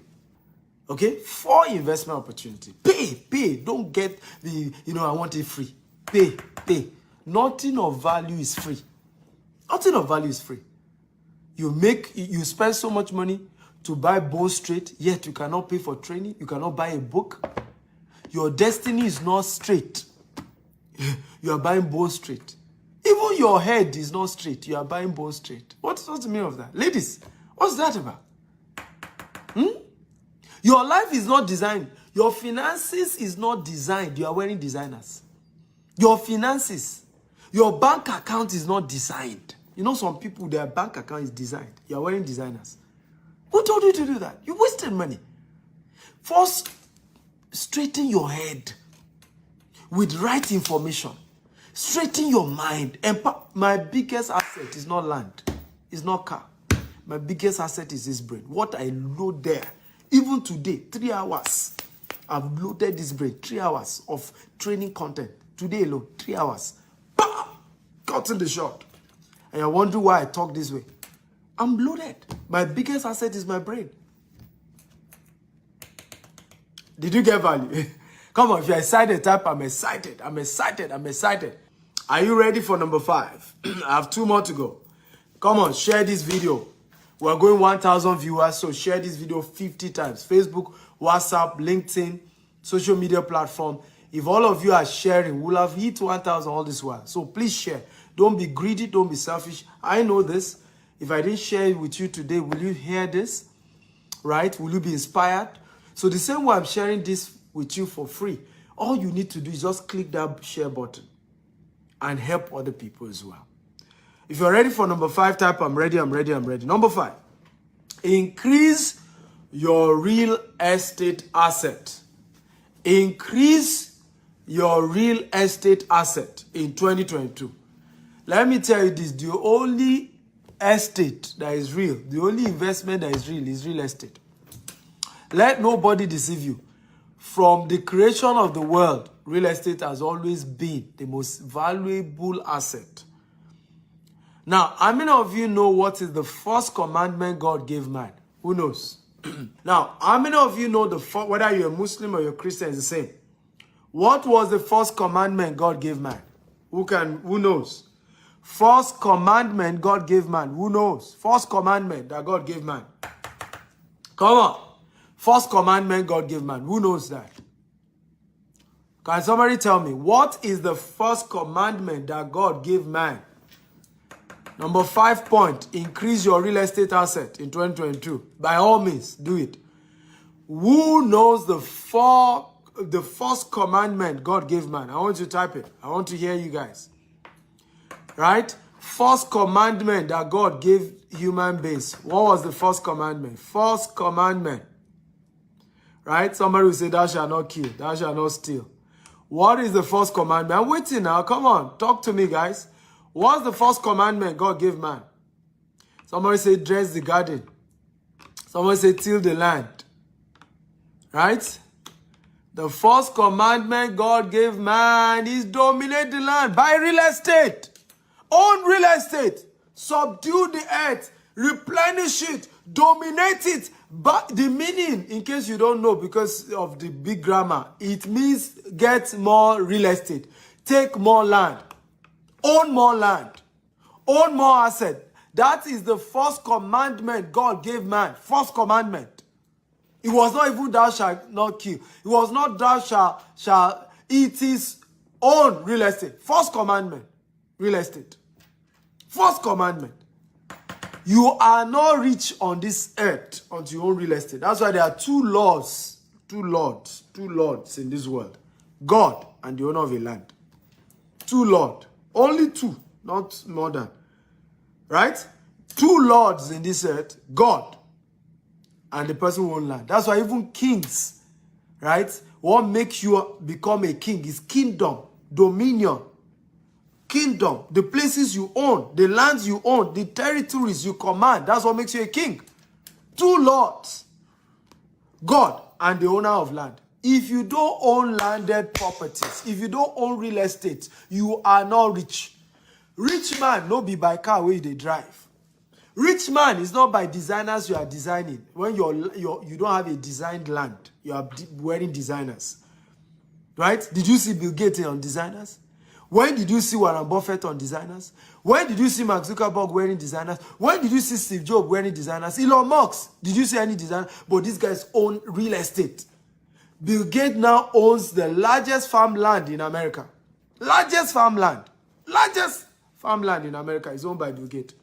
Okay? 4 investment opportunity. Pay. Don't get the, I want it free. Pay. Nothing of value is free. Nothing of value is free. You spend so much money to buy bone straight, yet you cannot pay for training. You cannot buy a book. Your destiny is not straight. You are buying bone straight. Even your head is not straight. You are buying bone straight. What's the meaning of that? Ladies, what's that about? Your life is not designed. Your finances is not designed. You are wearing designers. Your finances, your bank account is not designed. You know some people, their bank account is designed. You are wearing designers. Who told you to do that? You wasted money. First, straighten your head with right information. Straighten your mind. My biggest asset is not land. It's not car. My biggest asset is this brain. What I load there. Even today, 3 hours. I've loaded this brain. 3 hours of training content. Today alone, 3 hours. Bam! Cut in the shot. And you're wondering why I talk this way. I'm loaded. My biggest asset is my brain. Did you get value? Come on, if you're excited, type I'm excited. I'm excited. I'm excited. Are you ready for number 5? I have 2 more to go. Come on, share this video. We're going 1,000 viewers, so share this video 50 times. Facebook, WhatsApp, LinkedIn, social media platform. If all of you are sharing, we'll have hit 1,000 all this while. So please share. Don't be greedy. Don't be selfish. I know this. If I didn't share it with you today, will you hear this? Right? Will you be inspired? So the same way I'm sharing this with you for free, all you need to do is just click that share button and help other people as well. If you're ready for number 5, type I'm ready, I'm ready, I'm ready. Number 5, increase your real estate asset. Increase your real estate asset in 2022. Let me tell you this, the only estate that is real, the only investment that is real estate. Let nobody deceive you. From the creation of the world, real estate has always been the most valuable asset. Now, how many of you know what is the first commandment God gave man? Who knows? Now, how many of you know whether you're a Muslim or you're a Christian is the same? What was the first commandment God gave man? Who knows? First commandment God gave man. Who knows? First commandment that God gave man. Come on. First commandment God gave man. Who knows that? Can somebody tell me, what is the first commandment that God gave man? Number 5 point, increase your real estate asset in 2022. By all means, do it. Who knows the first commandment God gave man? I want you to type it. I want to hear you guys. Right? First commandment that God gave human beings. What was the first commandment? First commandment. Right? Somebody will say, thou shalt not kill. Thou shalt not steal. What is the first commandment? I'm waiting now. Come on. Talk to me, guys. What's the first commandment God gave man? Somebody say, dress the garden. Somebody say, till the land. Right? The first commandment God gave man is dominate the land. Buy real estate. Own real estate. Subdue the earth. Replenish it. Dominate it. But the meaning, in case you don't know, because of the big grammar, it means get more real estate. Take more land. Own more land. Own more asset. That is the first commandment God gave man. First commandment. It was not even thou shalt not kill. It was not thou shall eat his own real estate. First commandment. Real estate. First commandment. You are not rich on this earth until you own real estate. That's why there are 2 lords in this world. God and the owner of a land. 2 lords. Only 2, not more than. Right? 2 lords in this earth. God and the person who owns land. That's why even kings, right? What makes you become a king is kingdom, dominion. Kingdom, the places you own, the lands you own, the territories you command. That's what makes you a king. 2 lords. God and the owner of land. If you don't own landed properties, if you don't own real estate, you are not rich. Rich man no be by car where they drive. Rich man is not by designers you are designing. When you don't have a designed land, you are wearing designers. Right? Did you see Bill Gates on designers? When did you see Warren Buffett on designers? When did you see Mark Zuckerberg wearing designers? When did you see Steve Jobs wearing designers? Elon Musk, did you see any designer? But these guys own real estate. Bill Gates now owns the largest farmland in America. Largest farmland. Largest farmland in America is owned by Bill Gates.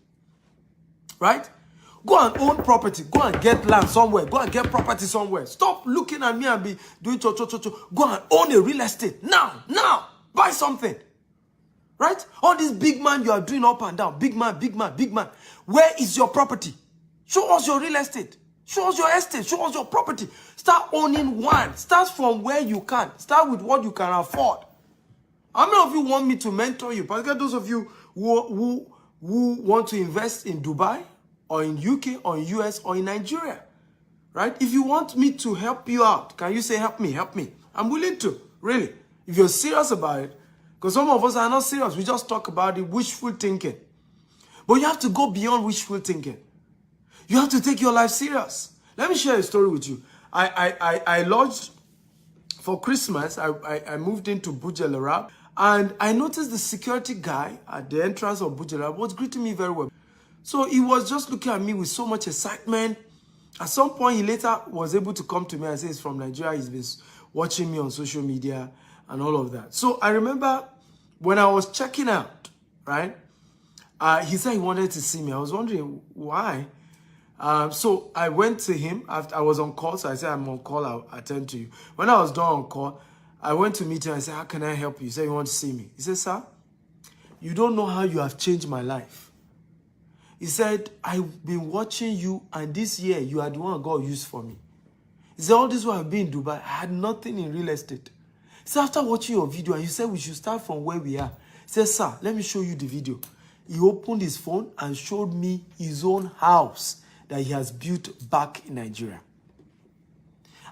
Right? Go and own property. Go and get land somewhere. Go and get property somewhere. Stop looking at me and be doing cho. Go and own a real estate. Now. Buy something. Right? All this big man you are doing up and down. Big man. Where is your property? Show us your real estate. Show us your estate. Show us your property. Start owning one. Start from where you can. Start with what you can afford. How many of you want me to mentor you? Particularly those of you who want to invest in Dubai or in UK or in US or in Nigeria. Right? If you want me to help you out, can you say, help me? I'm willing to. Really. If you're serious about it. Because some of us are not serious. We just talk about it, wishful thinking. But you have to go beyond wishful thinking. You have to take your life serious. Let me share a story with you. I lodged for Christmas. I moved into Burj Al Arab, and I noticed the security guy at the entrance of Burj Al Arab was greeting me very well. So he was just looking at me with so much excitement. At some point, he later was able to come to me and say he's from Nigeria. He's been watching me on social media and all of that. So I remember when I was checking out, right? He said he wanted to see me. I was wondering why. So I went to him. After I was on call, so I said, I'm on call, I'll attend to you. When I was done on call, I went to meet him. I said, how can I help you? He said, you want to see me? He said, sir, you don't know how you have changed my life. He said, I've been watching you, and this year, you are the one God used for me. He said, all this while I've been in Dubai, I had nothing in real estate. He said, after watching your video, and you said we should start from where we are. He said, sir, let me show you the video. He opened his phone and showed me his own house that he has built back in Nigeria.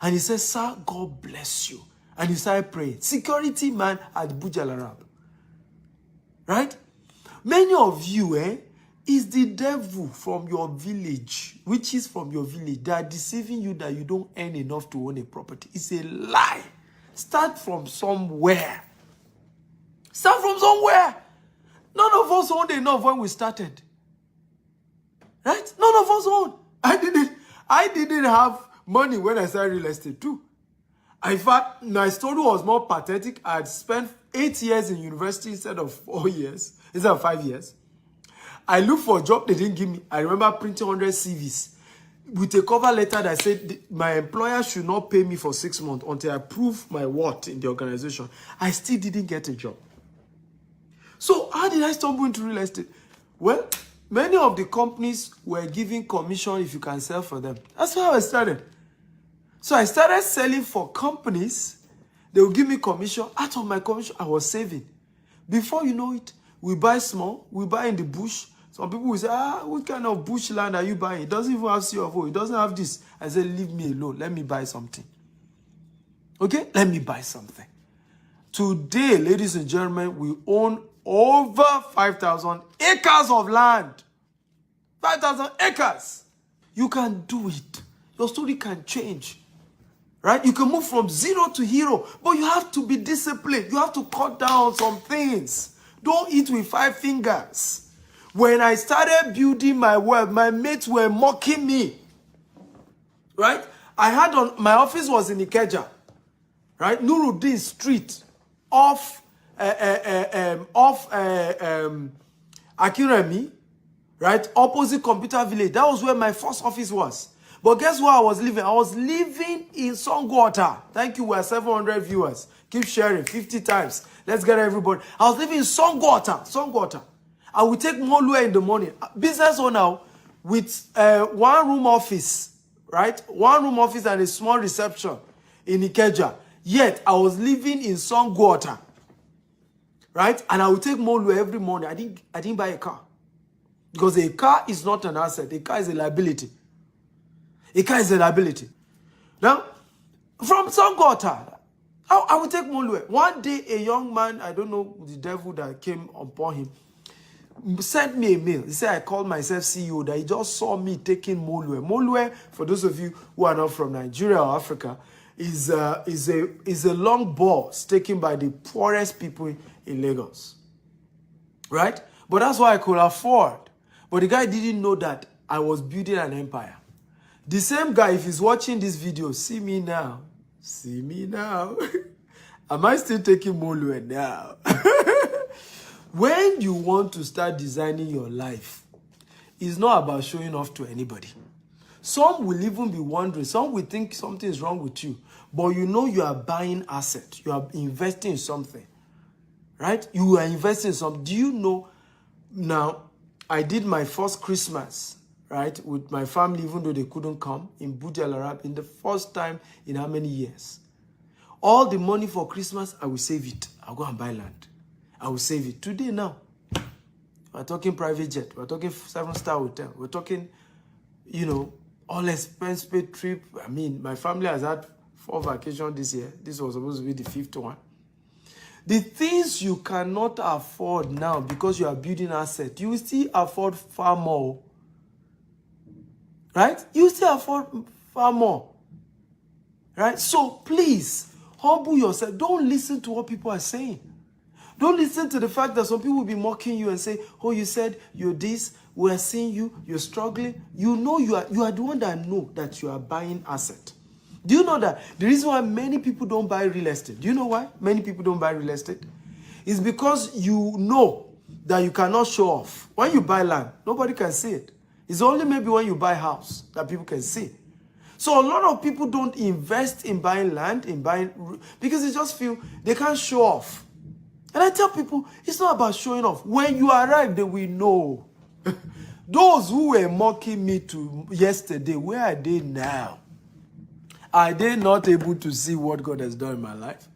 And he said, sir, God bless you. And he started praying. Security man at Burj Al Arab. Right? Many of you, is the devil from your village, which is from your village, that are deceiving you that you don't earn enough to own a property. It's a lie. Start from somewhere. Start from somewhere. None of us owned enough when we started. Right? None of us owned. I didn't have money when I started real estate too. In fact, my story was more pathetic. I had spent 8 years in university instead of 4 years, instead of 5 years. I looked for a job they didn't give me. I remember printing 100 CVs with a cover letter that said my employer should not pay me for 6 months until I prove my worth in the organization. I still didn't get a job. So how did I stumble into real estate? Well, many of the companies were giving commission if you can sell for them. That's how I started. So I started selling for companies. They will give me commission. Out of my commission, I was saving. Before you know it, we buy small, we buy in the bush. Some people will say, what kind of bush land are you buying? It doesn't even have C of O. It doesn't have this. I said, leave me alone. Let me buy something. Okay? Let me buy something. Today, ladies and gentlemen, we own over 5,000 acres of land. 5,000 acres. You can do it. Your story can change. Right? You can move from zero to hero. But you have to be disciplined. You have to cut down some things. Don't eat with 5 fingers. When I started building my wealth, my mates were mocking me. Right? My office was in Ikeja. Right? Nuruddin Street. Off Akiremi. Right? Opposite Computer Village. That was where my first office was. But guess where I was living? I was living in Songwater. Thank you, we're 700 viewers. Keep sharing 50 times. Let's get everybody. I was living in Songwater. I would take Molue in the morning. Business owner with 1-room office, right? 1-room office and a small reception in Ikeja. Yet, I was living in Songwater, right? And I would take Molue every morning. I didn't buy a car. Because a car is not an asset. A car is a liability. A car is a liability. Now, from Songwater, I would take Molue. One day, a young man, I don't know the devil that came upon him, sent me a mail. He said, I called myself CEO, that he just saw me taking Molue. Molue, for those of you who are not from Nigeria or Africa, is a long bus taken by the poorest people in Lagos. Right? But that's what I could afford. But the guy didn't know that I was building an empire. The same guy, if he's watching this video, see me now. See me now. Am I still taking Molue now? When you want to start designing your life, it's not about showing off to anybody. Some will even be wondering, some will think something is wrong with you, but you know you are buying asset, you are investing in something, right? You are investing in something. Do you know, now, I did my first Christmas, right, with my family, even though they couldn't come, in Burj Al Arab, in the first time in how many years? All the money for Christmas, I will save it. I'll go and buy land. I will save it. Today now, we're talking private jet. We're talking 7-star hotel. We're talking, all expense paid trip. I mean, my family has had 4 vacations this year. This was supposed to be the 5th one. The things you cannot afford now because you are building asset, you will still afford far more. right? You still afford far more, right? So please, humble yourself. Don't listen to what people are saying. Don't listen to the fact that some people will be mocking you and say, oh, you said you're this, we're seeing you, you're struggling. You know you are the one that know that you are buying asset. Do you know that the reason why many people don't buy real estate? Do you know why many people don't buy real estate? It's because you know that you cannot show off. When you buy land, nobody can see it. It's only maybe when you buy a house that people can see. So a lot of people don't invest in buying land, because they just feel they can't show off. And I tell people, it's not about showing off. When you arrive, they will know. Those who were mocking me yesterday, where are they now? Are they not able to see what God has done in my life?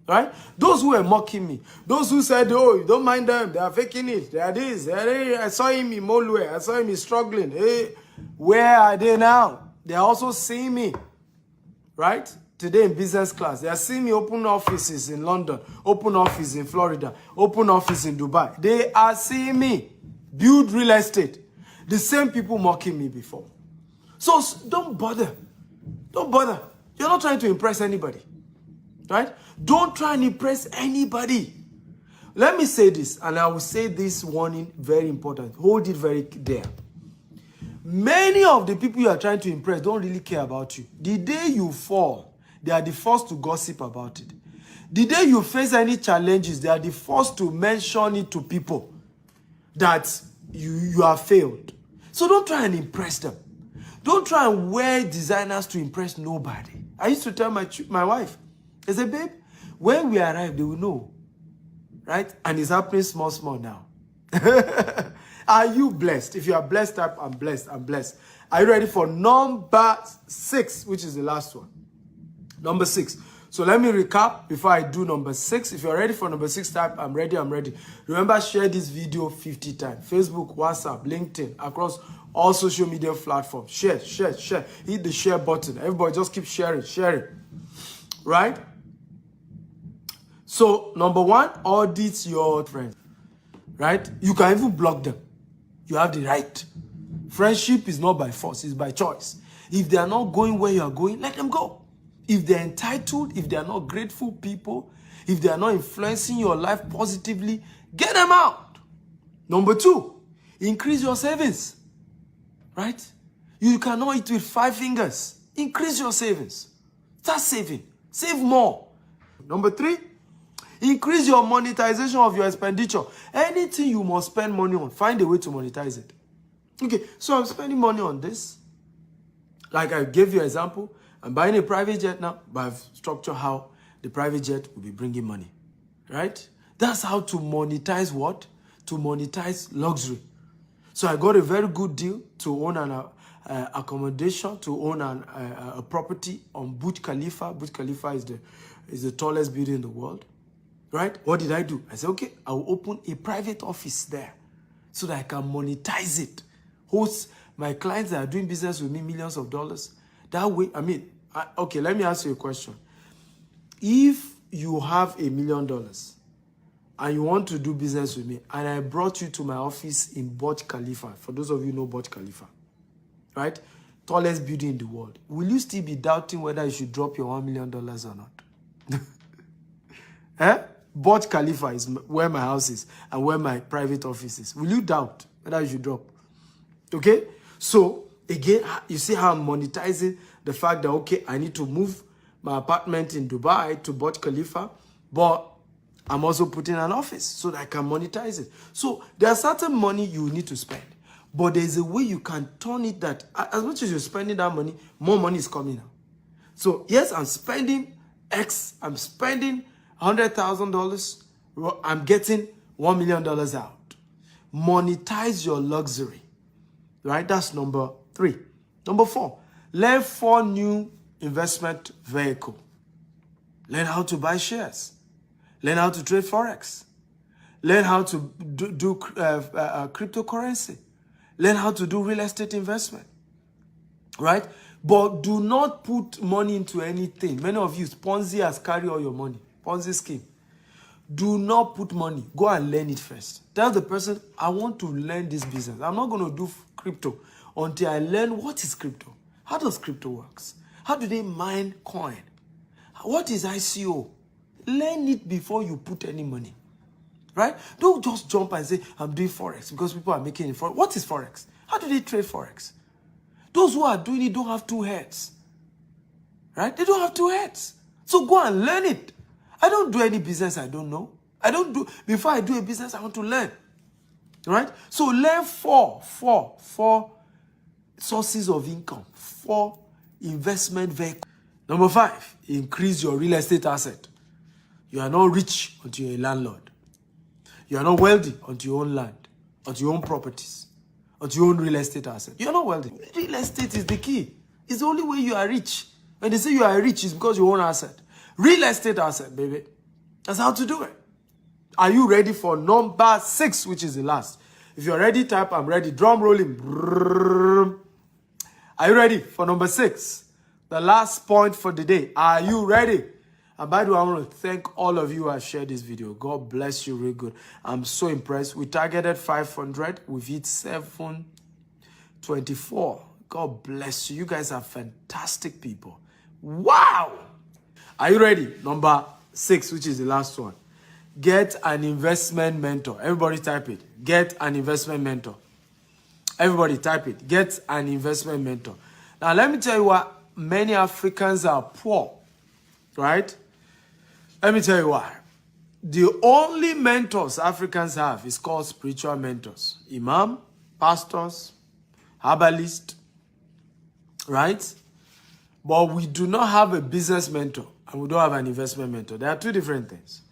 Right? Those who were mocking me, those who said, oh, you don't mind them, they are faking it, they are this, I saw him in Molwe, I saw him struggling. Hey, where are they now? They are also seeing me, right? Today in business class, they are seeing me open offices in London, open office in Florida, open office in Dubai. They are seeing me build real estate. The same people mocking me before. So don't bother. Don't bother. You're not trying to impress anybody, right? Don't try and impress anybody. Let me say this, and I will say this warning, very important. Hold it very dear. Many of the people you are trying to impress don't really care about you. The day you fall, they are the first to gossip about it. The day you face any challenges, they are the first to mention it to people that you have failed. So don't try and impress them. Don't try and wear designers to impress nobody. I used to tell my wife, I said, babe, when we arrive, they will know. Right? And it's happening small now. Are you blessed? If you are blessed, type, I'm blessed, I'm blessed. Are you ready for number 6, which is the last one? Number 6. So let me recap before I do number 6. If you're ready for number 6, type, I'm ready, I'm ready. Remember, share this video 50 times. Facebook, WhatsApp, LinkedIn, across all social media platforms. Share. Hit the share button. Everybody just keep sharing. Right? So, number 1, audit your friends. Right? You can even block them. You have the right. Friendship is not by force, it's by choice. If they are not going where you are going, let them go. If they're entitled, if they are not grateful people, if they are not influencing your life positively, get them out. Number 2, increase your savings. Right? You cannot eat with 5 fingers. Increase your savings. Start saving. Save more. Number 3, increase your monetization of your expenditure. Anything you must spend money on, find a way to monetize it. Okay, so I'm spending money on this. Like I gave you an example. I'm buying a private jet now, but I've structured how the private jet will be bringing money. Right? That's how to monetize what? To monetize luxury. So I got a very good deal to own an accommodation, to own a property on Burj Khalifa. Burj Khalifa is the tallest building in the world. Right? What did I do? I said, okay, I will open a private office there so that I can monetize it. Host my clients that are doing business with me millions of dollars. That way, okay, let me ask you a question. If you have $1 million and you want to do business with me, and I brought you to my office in Burj Khalifa, for those of you who know Burj Khalifa, right? Tallest building in the world. Will you still be doubting whether you should drop your $1 million or not? Eh? Burj Khalifa is where my house is and where my private office is. Will you doubt whether you should drop? Okay? So, again, you see how I'm monetizing the fact that, okay, I need to move my apartment in Dubai to Burj Khalifa, but I'm also putting an office so that I can monetize it. So, there's certain money you need to spend, but there's a way you can turn it that, as much as you're spending that money, more money is coming out. So, yes, I'm spending X, I'm spending $100,000, I'm getting $1 million out. Monetize your luxury. Right? That's number 3. Number 4, learn 4 new investment vehicles. Learn how to buy shares. Learn how to trade Forex. Learn how to do cryptocurrency. Learn how to do real estate investment. Right? But do not put money into anything. Many of you, Ponzi has carried all your money. Ponzi scheme. Do not put money. Go and learn it first. Tell the person, I want to learn this business. I'm not going to do crypto until I learn what is crypto. How does crypto works? How do they mine coin? What is ICO? Learn it before you put any money. Right? Don't just jump and say, I'm doing Forex because people are making it. What is Forex? How do they trade Forex? Those who are doing it don't have two heads. Right? They don't have two heads. So go and learn it. I don't do any business I don't know. Before I do a business, I want to learn. Right? So learn four sources of income, 4 investment vehicles. Number 5, increase your real estate asset. You are not rich until you're a landlord. You are not wealthy until you own land, until you own properties, until you own real estate asset. You are not wealthy. Real estate is the key. It's the only way you are rich. When they say you are rich, it's because you own asset. Real estate asset, baby. That's how to do it. Are you ready for number 6, which is the last? If you're ready, type I'm ready. Drum rolling. Brrr. Are you ready for number 6? The last point for the day. Are you ready? And by the way, I want to thank all of you who have shared this video. God bless you real good. I'm so impressed. We targeted 500. We've hit 724. God bless you. You guys are fantastic people. Wow! Are you ready? Number 6, which is the last one. Get an investment mentor. Everybody type it. Get an investment mentor. Everybody type it. Get an investment mentor. Now, let me tell you what. Many Africans are poor. Right? Let me tell you why. The only mentors Africans have is called spiritual mentors. Imam, pastors, herbalists, right? But we do not have a business mentor and we don't have an investment mentor. There are 2 different things.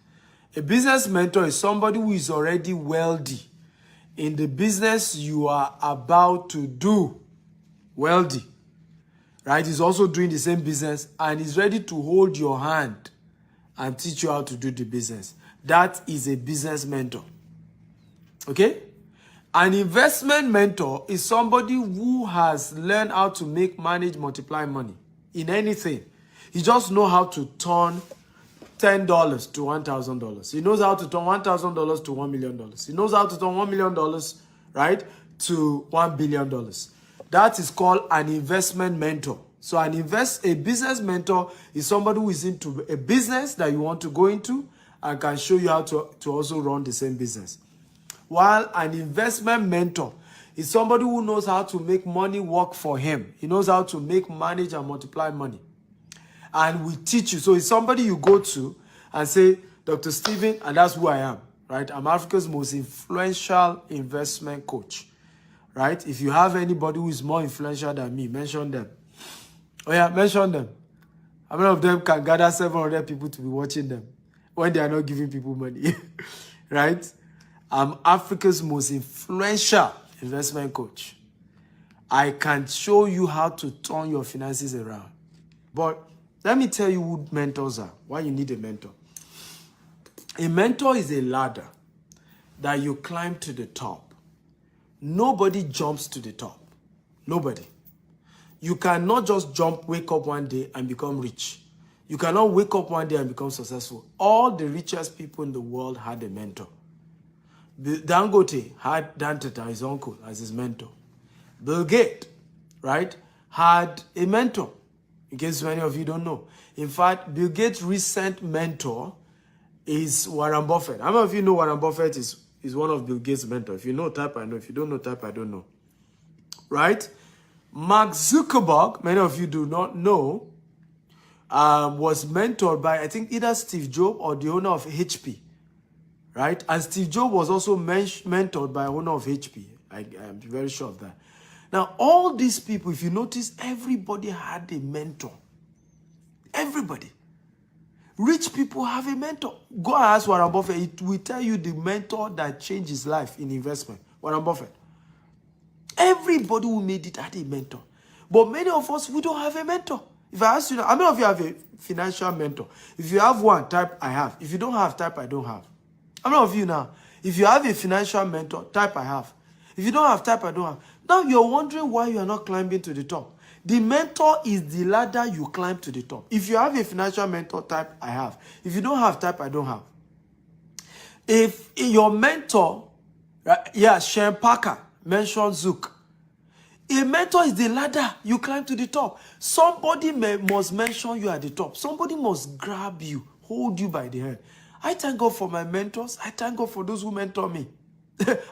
A business mentor is somebody who is already wealthy in the business you are about to do. Wealthy, right? He's also doing the same business and is ready to hold your hand and teach you how to do the business. That is a business mentor. Okay? An investment mentor is somebody who has learned how to manage, multiply money in anything. He just knows how to turn $10 to $1,000. He knows how to turn $1,000 to $1 million. He knows how to turn $1 million, right, to $1 billion. That is called an investment mentor. So a business mentor is somebody who is into a business that you want to go into and can show you how to also run the same business. While an investment mentor is somebody who knows how to make money work for him. He knows how to manage and multiply money. And we teach you. So it's somebody you go to and say, Dr. Stephen, and that's who I am, right? I'm Africa's most influential investment coach, right? If you have anybody who is more influential than me, mention them. Oh yeah, mention them. How many of them can gather 700 people to be watching them when they are not giving people money? Right? I'm Africa's most influential investment coach. I can show you how to turn your finances around. But let me tell you who mentors are, why you need a mentor. A mentor is a ladder that you climb to the top. Nobody jumps to the top. Nobody. You cannot just wake up one day and become rich. You cannot wake up one day and become successful. All the richest people in the world had a mentor. Dangote had Dan Tata, his uncle, as his mentor. Bill Gates, right, had a mentor, in case many of you don't know. In fact, Bill Gates' recent mentor is Warren Buffett. How many of you know Warren Buffett is one of Bill Gates' mentors? If you know, type I know. If you don't know, type I don't know. Right? Mark Zuckerberg, many of you do not know, was mentored by, I think, either Steve Jobs or the owner of HP. Right? And Steve Jobs was also mentored by owner of HP. I'm very sure of that. Now, all these people, if you notice, everybody had a mentor. Everybody. Rich people have a mentor. Go and ask Warren Buffett. It will tell you the mentor that changed his life in investment. Warren Buffett. Everybody who made it had a mentor. But many of us, we don't have a mentor. If I ask you, how many of you have a financial mentor? If you have one, type I have. If you don't have, type I don't have. How many of you now? If you have a financial mentor, type I have. If you don't have, type I don't have. Now you're wondering why you are not climbing to the top. The mentor is the ladder you climb to the top. If you have a financial mentor, type I have. If you don't have, type I don't have. If your mentor, yeah, Shane Parker mentioned Zook. A mentor is the ladder you climb to the top. Somebody must mention you at the top. Somebody must grab you, hold you by the hand. I thank God for my mentors. I thank God for those who mentor me.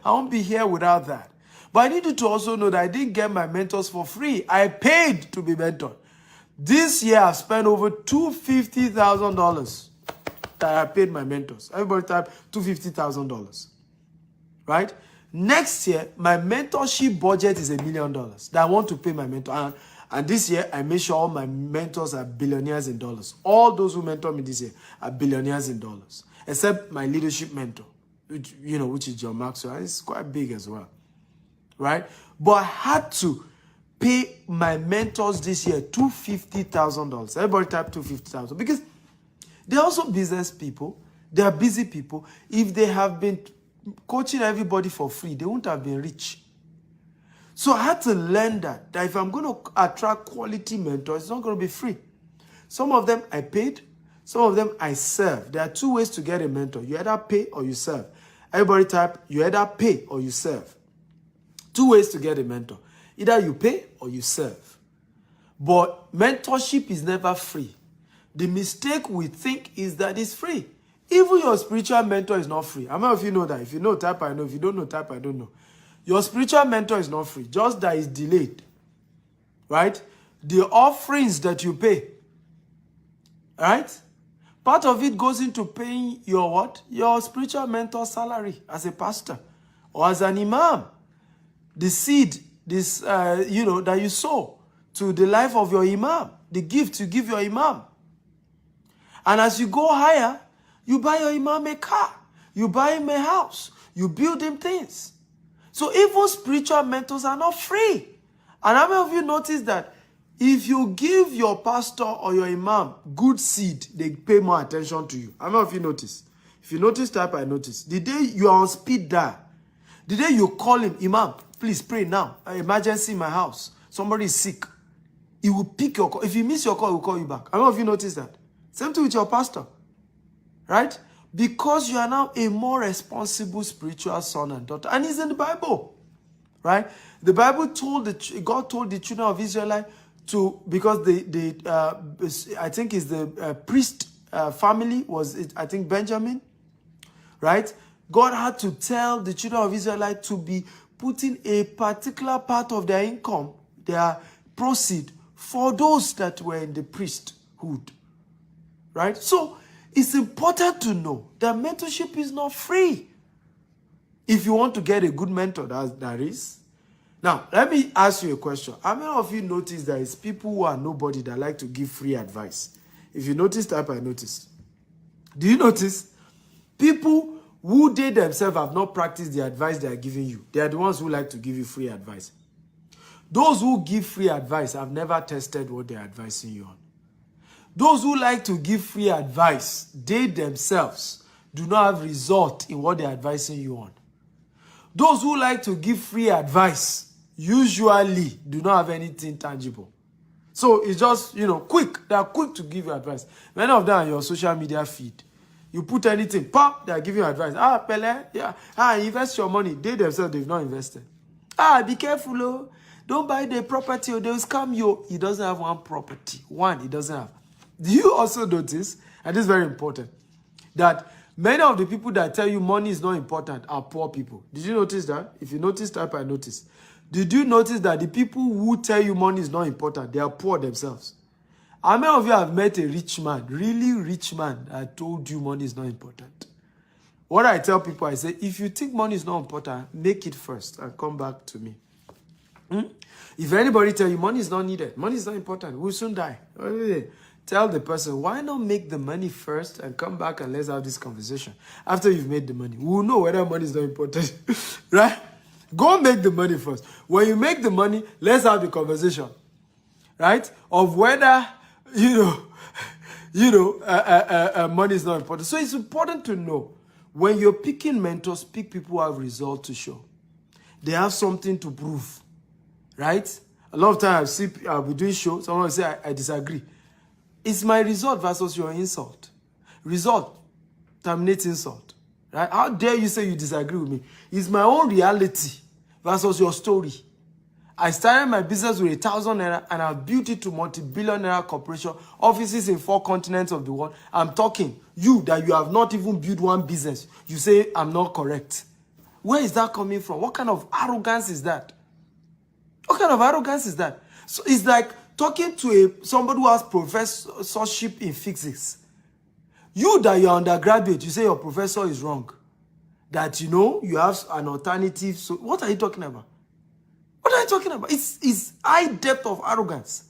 I won't be here without that. But I need you to also know that I didn't get my mentors for free. I paid to be mentored. This year, I've spent over $250,000 that I paid my mentors. Everybody type $250,000. Right? Next year, my mentorship budget is $1 million that I want to pay my mentor. And this year, I make sure all my mentors are billionaires in dollars. All those who mentor me this year are billionaires in dollars. Except my leadership mentor, which is John Maxwell. It's quite big as well. Right? But I had to pay my mentors this year $250,000. Everybody type $250,000 because they're also business people. They are busy people. If they have been coaching everybody for free, they wouldn't have been rich. So I had to learn that if I'm going to attract quality mentors, it's not going to be free. Some of them I paid, some of them I serve. There are two ways to get a mentor. You either pay or you serve. Everybody type, you either pay or you serve. Two ways to get a mentor. Either you pay or you serve. But mentorship is never free. The mistake we think is that it's free. Even your spiritual mentor is not free. How many of you know that? If you know, type I know. If you don't know, type I don't know. Your spiritual mentor is not free. Just that it's delayed. Right? The offerings that you pay. Right? Part of it goes into paying your what? Your spiritual mentor's salary as a pastor or as an imam. The seed, that you sow to the life of your imam. The gift you give your imam. And as you go higher, you buy your imam a car. You buy him a house. You build him things. So even spiritual mentors are not free. And how many of you notice that if you give your pastor or your imam good seed, they pay more attention to you? How many of you notice? If you notice, type I notice. The day you are on speed dial, the day you call him, imam, please pray now. An emergency in my house. Somebody is sick. He will pick your call. If he miss your call, he will call you back. How many of you notice that? Same thing with your pastor. Right? Because you are now a more responsible spiritual son and daughter. And it's in the Bible. Right? The Bible God told the children of Israel to, because I think it's the priest family was, I think Benjamin. Right? God had to tell the children of Israel to be putting a particular part of their income, their proceed, for those that were in the priesthood. Right? So, it's important to know that mentorship is not free. If you want to get a good mentor, that is. Now, let me ask you a question. How many of you notice there is people who are nobody that like to give free advice? If you notice, type I notice. Do you notice? People who they themselves have not practiced the advice they are giving you. They are the ones who like to give you free advice. Those who give free advice have never tested what they are advising you on. Those who like to give free advice, they themselves do not have result in what they're advising you on. Those who like to give free advice usually do not have anything tangible. So it's just, quick. They are quick to give you advice. Many of them are your social media feed. You put anything, pop, they are giving you advice. Pele, yeah. Invest your money. They themselves, they've not invested. Be careful, oh. Don't buy the property or they'll scam you. He doesn't have one property. One, he doesn't have. Do you also notice, and this is very important, that many of the people that tell you money is not important are poor people? Did you notice that? If you notice, type I notice. Did you notice that the people who tell you money is not important, they are poor themselves? How many of you have met a rich man, really rich man, that told you money is not important? What I tell people, I say, if you think money is not important, make it first and come back to me. If anybody tell you money is not needed, money is not important, we'll soon die. Tell the person, why not make the money first and come back and let's have this conversation. After you've made the money, we'll know whether money is not important. Right? Go make the money first. When you make the money, let's have the conversation. Right? Of whether, money is not important. So it's important to know, when you're picking mentors, pick people who have results to show. They have something to prove. Right? A lot of times I'll be doing shows, someone will say, I disagree. It's my result versus your insult. Result terminates insult. Right? How dare you say you disagree with me? It's my own reality versus your story. I started my business with 1,000 naira and I've built it to multi-billion naira corporation, offices in 4 continents of the world. I'm talking, you that you have not even built one business, you say I'm not correct. Where is that coming from? What kind of arrogance is that? What kind of arrogance is that? So it's like talking to somebody who has professorship in physics. You that you're undergraduate, you say your professor is wrong. That you have an alternative. So what are you talking about? What are you talking about? It's high depth of arrogance.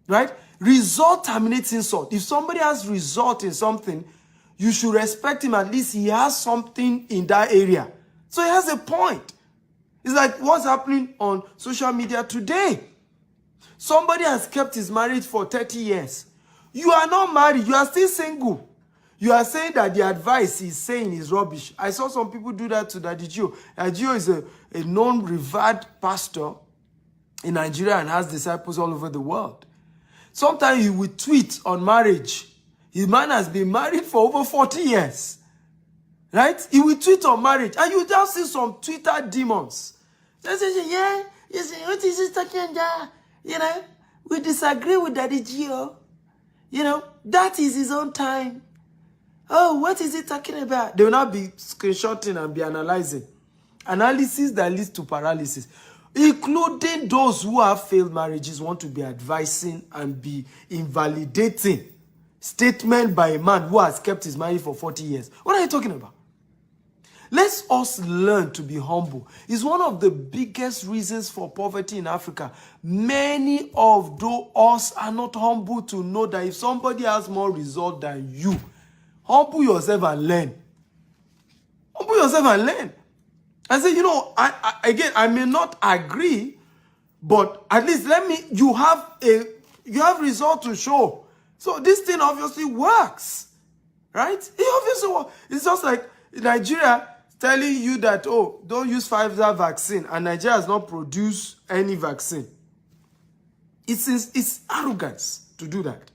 Right? Result terminates insult. If somebody has result in something, you should respect him. At least he has something in that area. So he has a point. It's like what's happening on social media today. Somebody has kept his marriage for 30 years. You are not married. You are still single. You are saying that the advice he's saying is rubbish. I saw some people do that to Daddy Gio. Daddy Gio is a known, revered pastor in Nigeria and has disciples all over the world. Sometimes he will tweet on marriage. His man has been married for over 40 years. Right? He will tweet on marriage. And you just see some Twitter demons. They say, yeah, you say, what is he talking about? We disagree with Daddy Gio. That is his own time. Oh, what is he talking about? They will not be screenshotting and be analyzing. Analysis that leads to paralysis. Including those who have failed marriages want to be advising and be invalidating statement by a man who has kept his marriage for 40 years. What are you talking about? Let's us learn to be humble. It's one of the biggest reasons for poverty in Africa. Many of us are not humble to know that if somebody has more result than you, humble yourself and learn. Humble yourself and learn. I say, I may not agree, but at least you have result to show. So this thing obviously works, right? It obviously works. It's just like Nigeria telling you that, don't use Pfizer vaccine, and Nigeria has not produced any vaccine. It's arrogance to do that.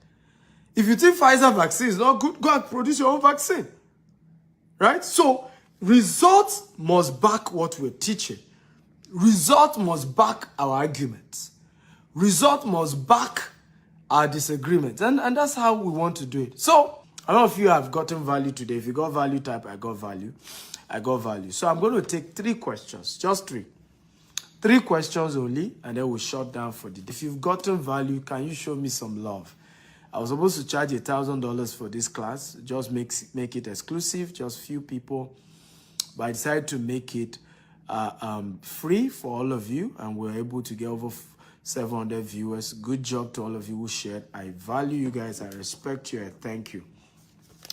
If you think Pfizer vaccine is not good, go and produce your own vaccine. Right? So, results must back what we're teaching. Result must back our arguments. Result must back our disagreements. And that's how we want to do it. So, a lot of you have gotten value today. If you got value, type I got value. I got value. So, I'm going to take 3 questions. Just 3. 3 questions only, and then we'll shut down for the day. If you've gotten value, can you show me some love? I was supposed to charge $1,000 for this class. Just make it exclusive, just few people. But I decided to make it free for all of you, and we're able to get over 700 viewers. Good job to all of you who shared. I value you guys. I respect you. I thank you.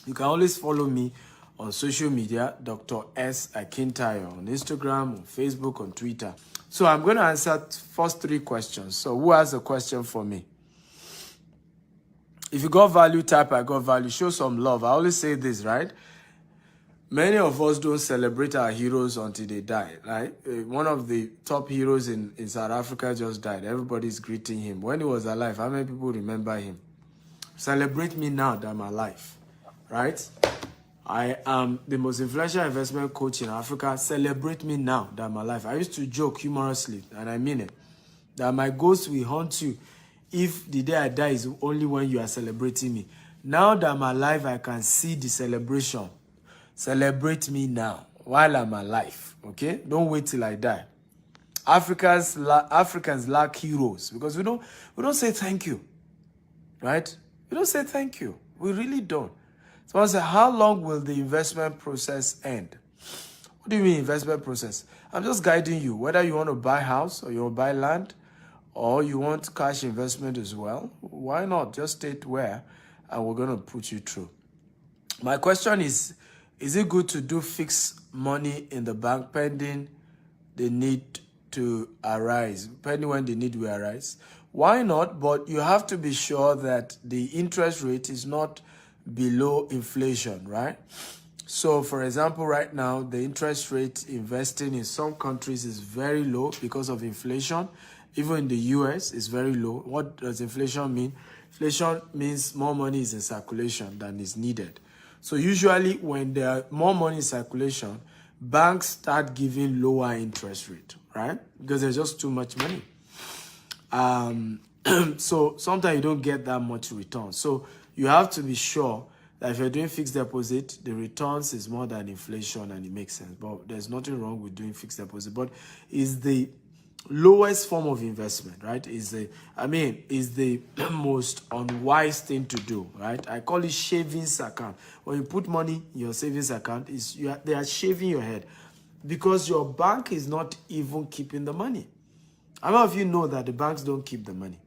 You can always follow me on social media, Dr. S. Akintayo, on Instagram, on Facebook, on Twitter. So I'm going to answer first 3 questions. So who has a question for me? If you got value, type I got value. Show some love. I always say this, right? Many of us don't celebrate our heroes until they die, right? One of the top heroes in South Africa just died. Everybody's greeting him. When he was alive, how many people remember him? Celebrate me now that I'm alive, right? I am the most influential investment coach in Africa. Celebrate me now that I'm alive. I used to joke humorously, and I mean it, that my ghost will haunt you if the day I die is only when you are celebrating me. Now that I'm alive, I can see the celebration. Celebrate me now while I'm alive, okay? Don't wait till I die. Africans lack heroes because we don't say thank you, right? We don't say thank you. We really don't. So I say, how long will the investment process end? What do you mean investment process? I'm just guiding you, whether you want to buy a house or you want to buy land or you want cash investment as well. Why not? Just state where and we're going to put you through. My question is it good to do fixed money in the bank pending the need to arise, pending when the need will arise? Why not? But you have to be sure that the interest rate is not below inflation, right? So, for example, right now, the interest rate investing in some countries is very low because of inflation. Even in the US, it's very low. What does inflation mean? Inflation means more money is in circulation than is needed. So usually when there are more money in circulation, banks start giving lower interest rate. right? Because there's just too much money. So sometimes you don't get that much return. So you have to be sure that if you're doing fixed deposit, the returns is more than inflation and it makes sense. But there's nothing wrong with doing fixed deposit. But is the lowest form of investment, right? Is the most unwise thing to do, right? I call it savings account. When you put money in your savings account, they are shaving your head because your bank is not even keeping the money. How many of you know that the banks don't keep the money?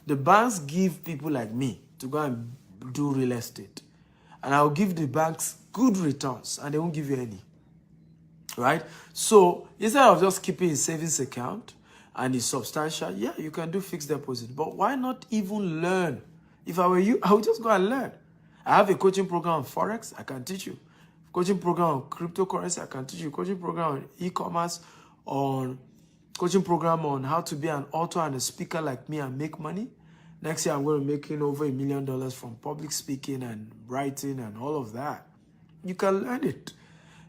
The banks give people like me to go and do real estate. And I'll give the banks good returns and they won't give you any. Right? So instead of just keeping a savings account and it's substantial, yeah, you can do fixed deposit. But why not even learn? If I were you, I would just go and learn. I have a coaching program on Forex, I can teach you. Coaching program on cryptocurrency, I can teach you. Coaching program on e-commerce, on coaching program on how to be an author and a speaker like me and make money. Next year, I'm going to be making over $1 million from public speaking and writing and all of that. You can learn it.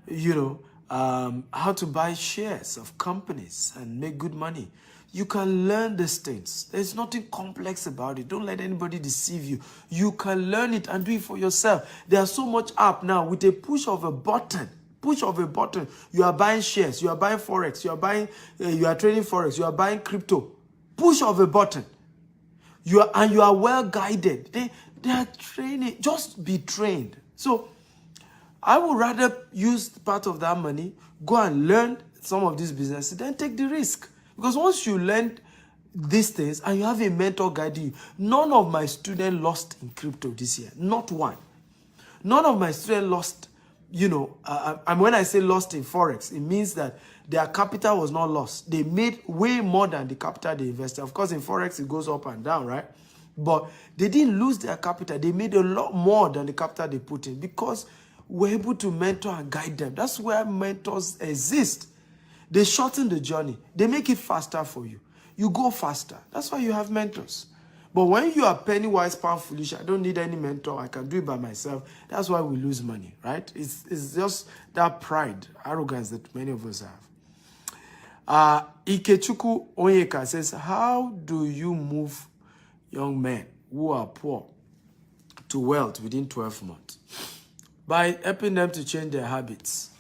You know, how to buy shares of companies and make good money. You can learn these things. There's nothing complex about it. Don't let anybody deceive you. You can learn it and do it for yourself. There's so much app now with a push of a button. You are buying shares, you are buying Forex, you are trading Forex, you are buying crypto. Push of a button. You are well guided. They are training. Just be trained. So I would rather use part of that money, go and learn some of these businesses, then take the risk. Because once you learn these things and you have a mentor guiding you, none of my students lost in crypto this year. Not one. None of my students lost. You know, and when I say lost in Forex, it means that their capital was not lost. They made way more than the capital they invested. Of course, in Forex, it goes up and down, right? But they didn't lose their capital. They made a lot more than the capital they put in because we're able to mentor and guide them. That's where mentors exist. They shorten the journey. They make it faster for you. You go faster. That's why you have mentors. But when you are penny wise, pound foolish, I don't need any mentor. I can do it by myself. That's why we lose money, right? It's just that pride, arrogance that many of us have. Ikechuku Onyeka says, how do you move young men who are poor to wealth within 12 months? By helping them to change their habits,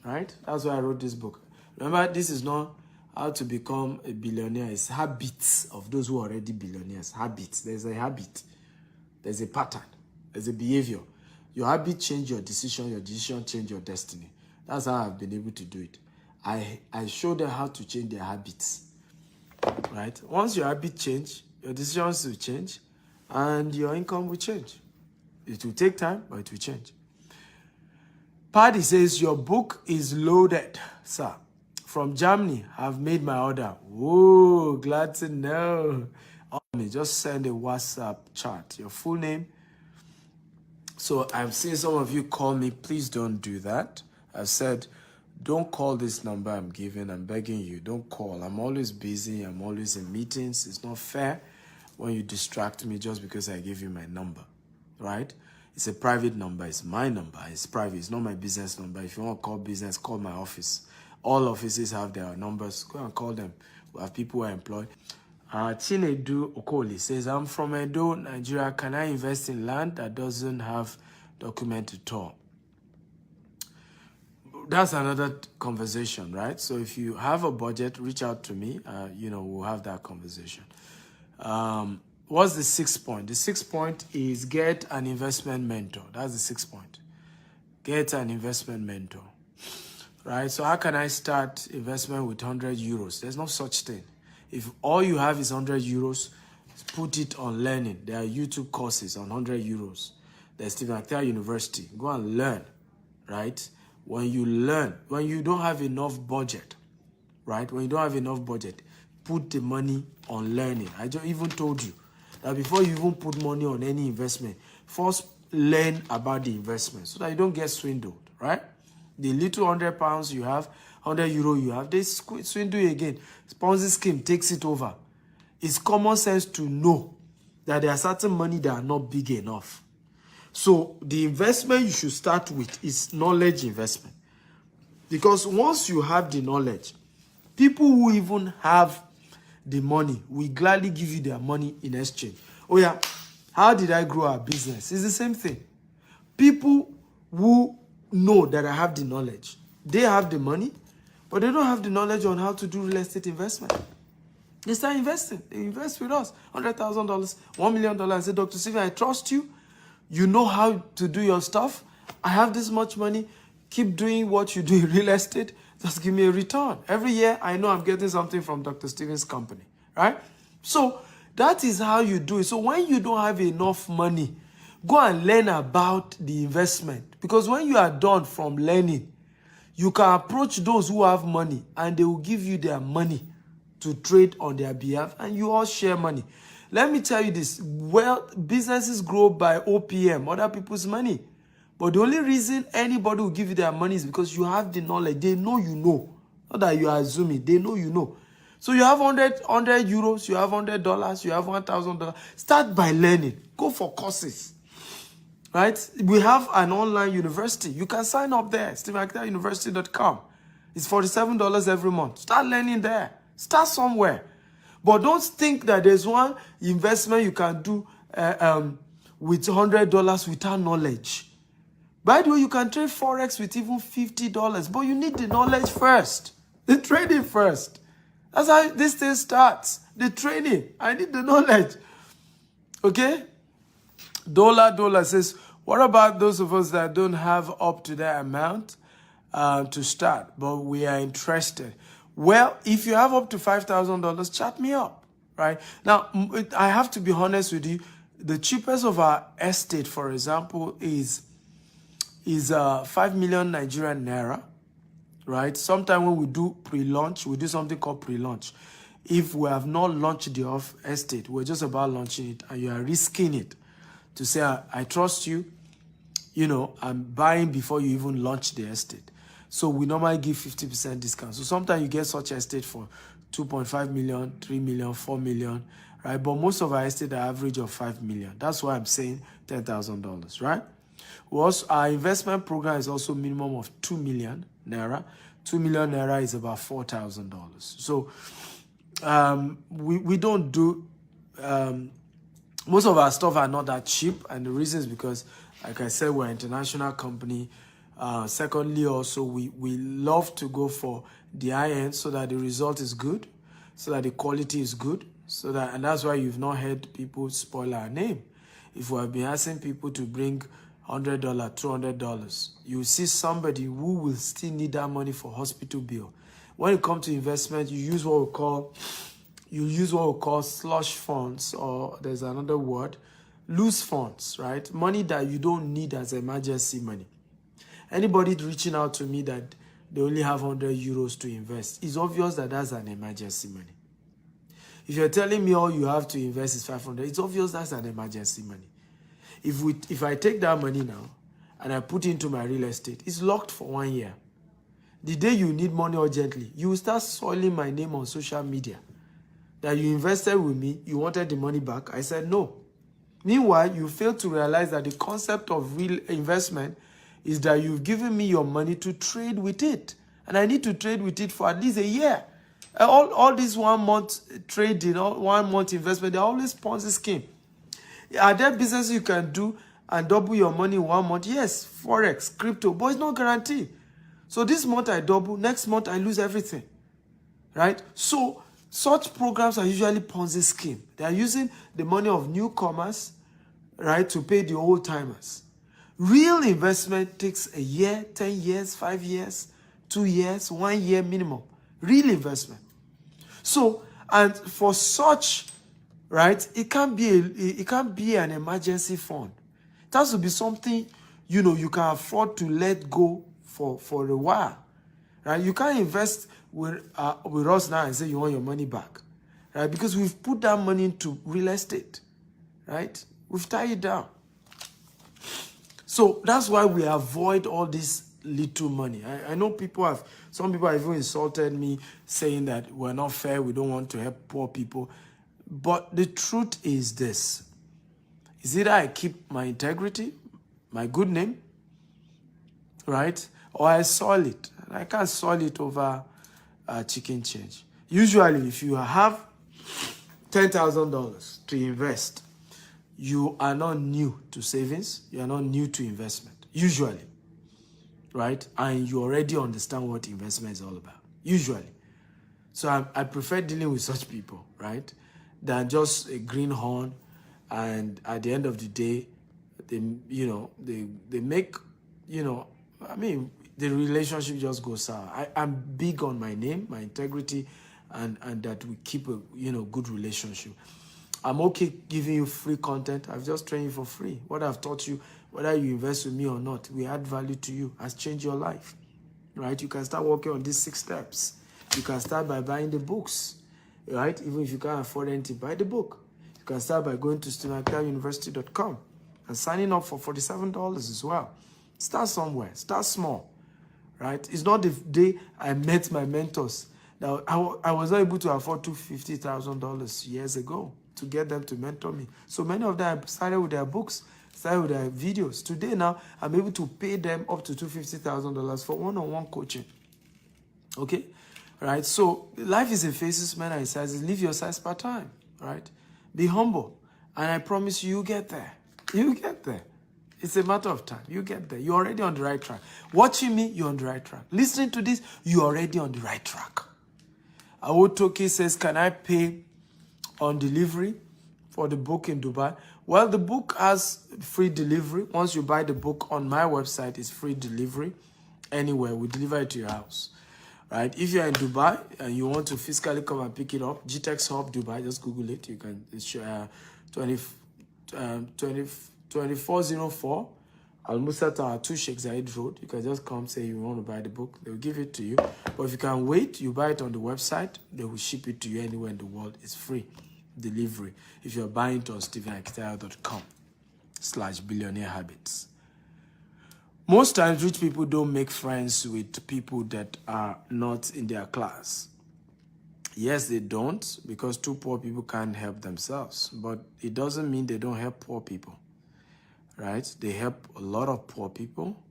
right? That's why I wrote this book. Remember, this is not how to become a billionaire. It's habits of those who are already billionaires. Habits. There's a habit. There's a pattern. There's a behavior. Your habit change your decision change your destiny. That's how I've been able to do it. I show them how to change their habits, right? Once your habit change, your decisions will change and your income will change. It will take time, but it will change. Paddy says, your book is loaded, sir. From Germany, I've made my order. Whoa, glad to know. Just send a WhatsApp chat, your full name. So I've seen some of you call me. Please don't do that. I've said, don't call this number I'm giving. I'm begging you, don't call. I'm always busy. I'm always in meetings. It's not fair when you distract me just because I gave you my number, right? It's a private number. It's my number. It's private. It's not my business number. If you want to call business, call my office. All offices have their numbers. Go and call them. We have people who are employed. Chinedu Okoli says, I'm from Edo, Nigeria. Can I invest in land that doesn't have document at all? That's another conversation, right? So if you have a budget, reach out to me. We'll have that conversation. What's the 6th point? The 6th point is get an investment mentor. That's the 6th point. Get an investment mentor. Right? So how can I start investment with 100 euros? There's no such thing. If all you have is 100 euros, put it on learning. There are YouTube courses on 100 euros. There's Stephen Actea University. Go and learn, right? When you learn, when you don't have enough budget, right? When you don't have enough budget, put the money on learning. I just even told you that before you even put money on any investment, first learn about the investment so that you don't get swindled, right? The little £100 you have, €100 you have, they swindle you again. Ponzi scheme takes it over. It's common sense to know that there are certain money that are not big enough. So the investment you should start with is knowledge investment. Because once you have the knowledge, People who even have the money will gladly give you their money in exchange. Oh yeah, how did I grow our business? It's the same thing. People who know that I have the knowledge, they have the money, but they don't have the knowledge on how to do real estate investment. They start investing. They invest with us. $100,000, $1 million. And say, Dr. Steven, I trust you. You know how to do your stuff. I have this much money. Keep doing what you do in real estate. Just give me a return. Every year, I know I'm getting something from Dr. Steven's company. Right? So that is how you do it. So when you don't have enough money, go and learn about the investment. Because when you are done from learning, you can approach those who have money and they will give you their money to trade on their behalf, and you all share money. Let me tell you this, well, businesses grow by OPM, other people's money. But the only reason anybody will give you their money is because you have the knowledge. They know you know. Not that you are assuming, they know you know. So you have 100 euros, you have $100, you have $1,000. Start by learning. Go for courses. Right? We have an online university. You can sign up there, stevenakitauniversity.com. It's $47 every month. Start learning there. Start somewhere. But don't think that there's one investment you can do with $100 without knowledge. By the way, you can trade Forex with even $50, but you need the knowledge first. The trading first. That's how this thing starts. The training. I need the knowledge. Okay? Dollar says, what about those of us that don't have up to that amount to start, but we are interested? Well, if you have up to $5,000, chat me up, right? Now, I have to be honest with you. The cheapest of our estate, for example, is 5 million Nigerian naira, right? Sometime when we do pre-launch, we do something called pre-launch. If we have not launched the estate, we're just about launching it, and you are risking it to say, I trust you, you know, I'm buying before you even launch the estate. So we normally give 50% discount. So sometimes you get such estate for 2.5 million, 3 million, 4 million, right? But most of our estate are average of 5 million. That's why I'm saying $10,000, right? Our investment program is also minimum of 2 million naira. 2 million naira is about $4,000. So we don't do, most of our stuff are not that cheap. And the reason is because, like I said, we're an international company. Secondly, also, we love to go for the high end so that the result is good, so that the quality is good, and that's why you've not heard people spoil our name. If we have been asking people to bring $100, $200, you see somebody who will still need that money for hospital bill. When it comes to investment, you use what we call slush funds, or there's another word, loose funds, right? Money that you don't need as emergency money. Anybody reaching out to me that they only have 100 euros to invest, it's obvious that that's an emergency money. If you're telling me all you have to invest is 500, it's obvious that's an emergency money. If I take that money now and I put it into my real estate, it's locked for 1 year. The day you need money urgently, you will start soiling my name on social media. That you invested with me, you wanted the money back. I said no. Meanwhile, you fail to realize that the concept of real investment is that you've given me your money to trade with it. And I need to trade with it for at least a year. All this 1 month trading, 1 month investment, they're always Ponzi scheme. Are there businesses you can do and double your money in 1 month? Yes, Forex, crypto, but it's not guaranteed. So this month I double, next month I lose everything, right? So such programs are usually Ponzi scheme. They are using the money of newcomers, right, to pay the old timers. Real investment takes a year, 10 years, 5 years, 2 years, 1 year minimum. Real investment. So, and for such, right, it can't be an emergency fund. It has to be something, you know, you can afford to let go for a while, right? You can't invest with us now and say you want your money back, right? Because we've put that money into real estate, right? We've tied it down. So that's why we avoid all this little money. I know some people have even insulted me saying that we're not fair, we don't want to help poor people. But the truth is this. Is either I keep my integrity, my good name, right? Or I soil it. And I can't soil it over chicken change. Usually, if you have $10,000 to invest, you are not new to savings, you are not new to investment, usually, right? And you already understand what investment is all about, usually. So I prefer dealing with such people, right, than just a greenhorn, and at the end of the day, they make, I mean, the relationship just goes sour. I'm big on my name, my integrity, and that we keep a good relationship. I'm okay giving you free content. I've just trained you for free. What I've taught you, whether you invest with me or not, we add value to you, has changed your life, right? You can start working on these 6 steps. You can start by buying the books, right? Even if you can't afford anything, buy the book. You can start by going to stephenakitauniversity.com and signing up for $47 as well. Start somewhere. Start small, right? It's not the day I met my mentors. Now, I was not able to afford $250,000 years ago to get them to mentor me. So many of them started with their books, started with their videos. Today now, I'm able to pay them up to $250,000 for one-on-one coaching. Okay? Right? So life is in phases, men are in sizes. Live your size per time. Right? Be humble. And I promise you, get there. You get there. It's a matter of time. You get there. You're already on the right track. Watching me, you're on the right track. Listening to this, you're already on the right track. Awotoki says, can I pay on delivery for the book in Dubai? Well, the book has free delivery. Once you buy the book on my website, it's free delivery. Anywhere, we deliver it to your house. Right? If you're in Dubai and you want to physically come and pick it up, GTEX Hub Dubai, just Google it. You can, it's 2404 Al Musa Tower 2 Sheikh Zayed Road. You can just come say you want to buy the book. They will give it to you. But if you can wait, you buy it on the website. They will ship it to you anywhere in the world. It's free delivery. If you're buying it on stephenakitayo.com/billionaire habits. Most times, rich people don't make friends with people that are not in their class. Yes, they don't, because 2 poor people can't help themselves. But it doesn't mean they don't help poor people. Right? They help a lot of poor people,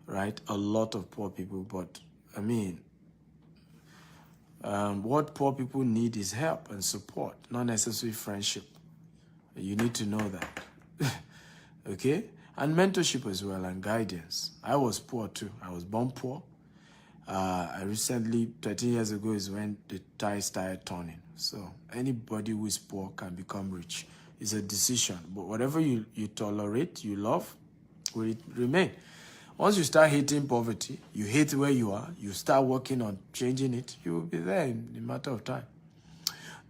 right? A lot of poor people. But, I mean, what poor people need is help and support, not necessarily friendship. You need to know that. Okay? And mentorship as well, and guidance. I was poor too. I was born poor. I recently, 13 years ago, is when the tide started turning. So anybody who is poor can become rich. It's a decision. But whatever you tolerate, you love, will remain. Once you start hating poverty, you hate where you are, you start working on changing it, you will be there in a matter of time.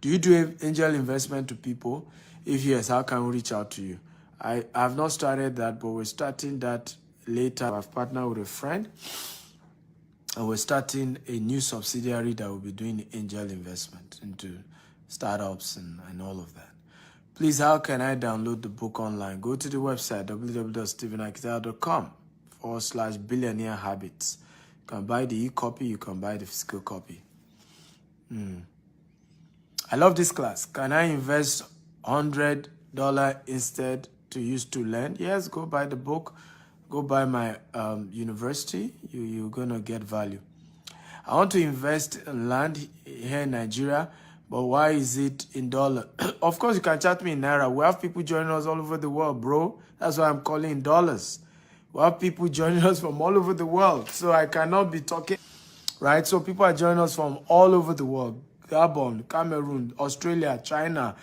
Do you do angel investment to people? If yes, how can we reach out to you? I have not started that, but we're starting that later. I've partnered with a friend, and we're starting a new subsidiary that will be doing angel investment into startups and all of that. Please, how can I download the book online? Go to the website, www.stephenakitayo.com/billionaire habits. You can buy the e-copy, you can buy the physical copy. I love this class. Can I invest $100 instead to use to learn? Yes, go buy the book. Go buy my university. You're going to get value. I want to invest in land here in Nigeria, but why is it in dollar? Of course, you can chat me in Naira. We have people joining us all over the world, bro. That's why I'm calling in dollars. We have people joining us from all over the world, so I cannot be talking, right? So people are joining us from all over the world. Gabon, Cameroon, Australia, China,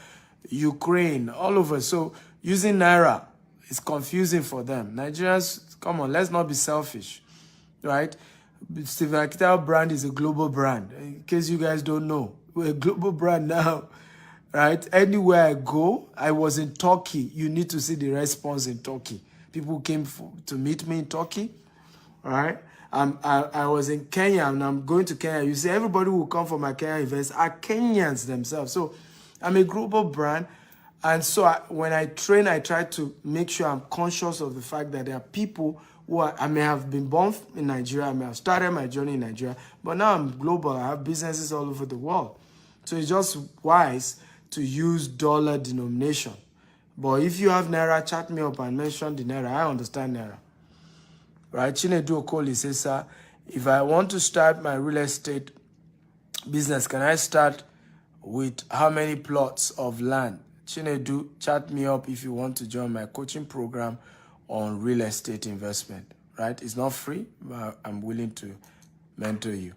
Ukraine, all over. So using Naira is confusing for them. Nigerians, come on, let's not be selfish, right? Stephen Akitayo brand is a global brand. In case you guys don't know, we're a global brand now, right? Anywhere I go, I was in Turkey. You need to see the response in Turkey. People came to meet me in Turkey, all right? I was in Kenya, and I'm going to Kenya. You see, everybody who come for my Kenya events are Kenyans themselves. So I'm a global brand. And so when I train, I try to make sure I'm conscious of the fact that there are people who I may have been born in Nigeria, I may have started my journey in Nigeria, but now I'm global. I have businesses all over the world. So it's just wise to use dollar denomination. But if you have Naira, chat me up and mention the Naira. I understand Naira. Right? Chinedu Okoli says, sir, if I want to start my real estate Business, can I start with how many plots of land? Chinedu, chat me up if you want to join my coaching program on real estate investment, right? It's not free, but I'm willing to mentor you.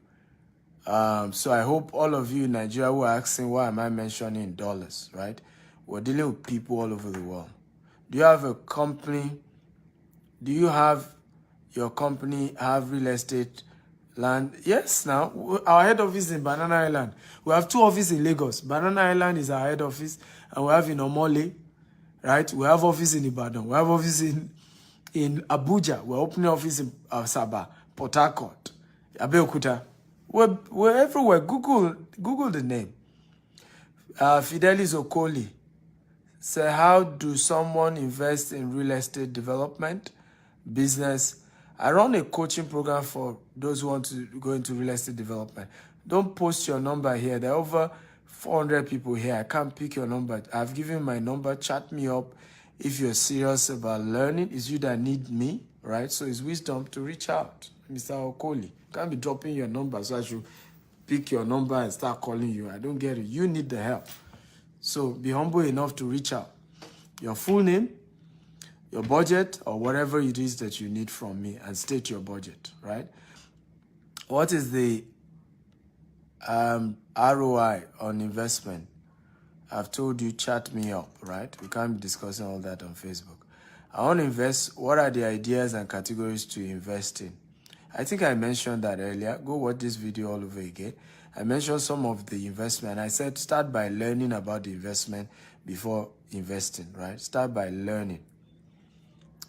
So I hope all of you in Nigeria who are asking why am I mentioning dollars, right? We're dealing with people all over the world. Do you have a company? Do you have your company have real estate land? Yes, now our head office is in Banana Island. We have 2 offices in Lagos. Banana Island is our head office, and we have in Omole, right? We have office in Ibadan. We have office in Abuja. We're opening office in Sabah, Port Harcourt, Abeokuta. We're everywhere. Google the name. Fidelis Okoli. Say, how do someone invest in real estate development, business? I run a coaching program for those who want to go into real estate development. Don't post your number here. There are over 400 people here. I can't pick your number. I've given my number. Chat me up if you're serious about learning. It's you that need me, right? So it's wisdom to reach out. Mr. Okoli, can't be dropping your number so I should pick your number and start calling you. I don't get it. You need the help. So be humble enough to reach out. Your full name, your budget, or whatever it is that you need from me, and state your budget, right? What is the ROI on investment? I've told you, chat me up, right? We can't be discussing all that on Facebook. I want to invest. What are the ideas and categories to invest in? I think I mentioned that earlier. Go watch this video all over again. I mentioned some of the investment. I said start by learning about the investment before investing, right? Start by learning,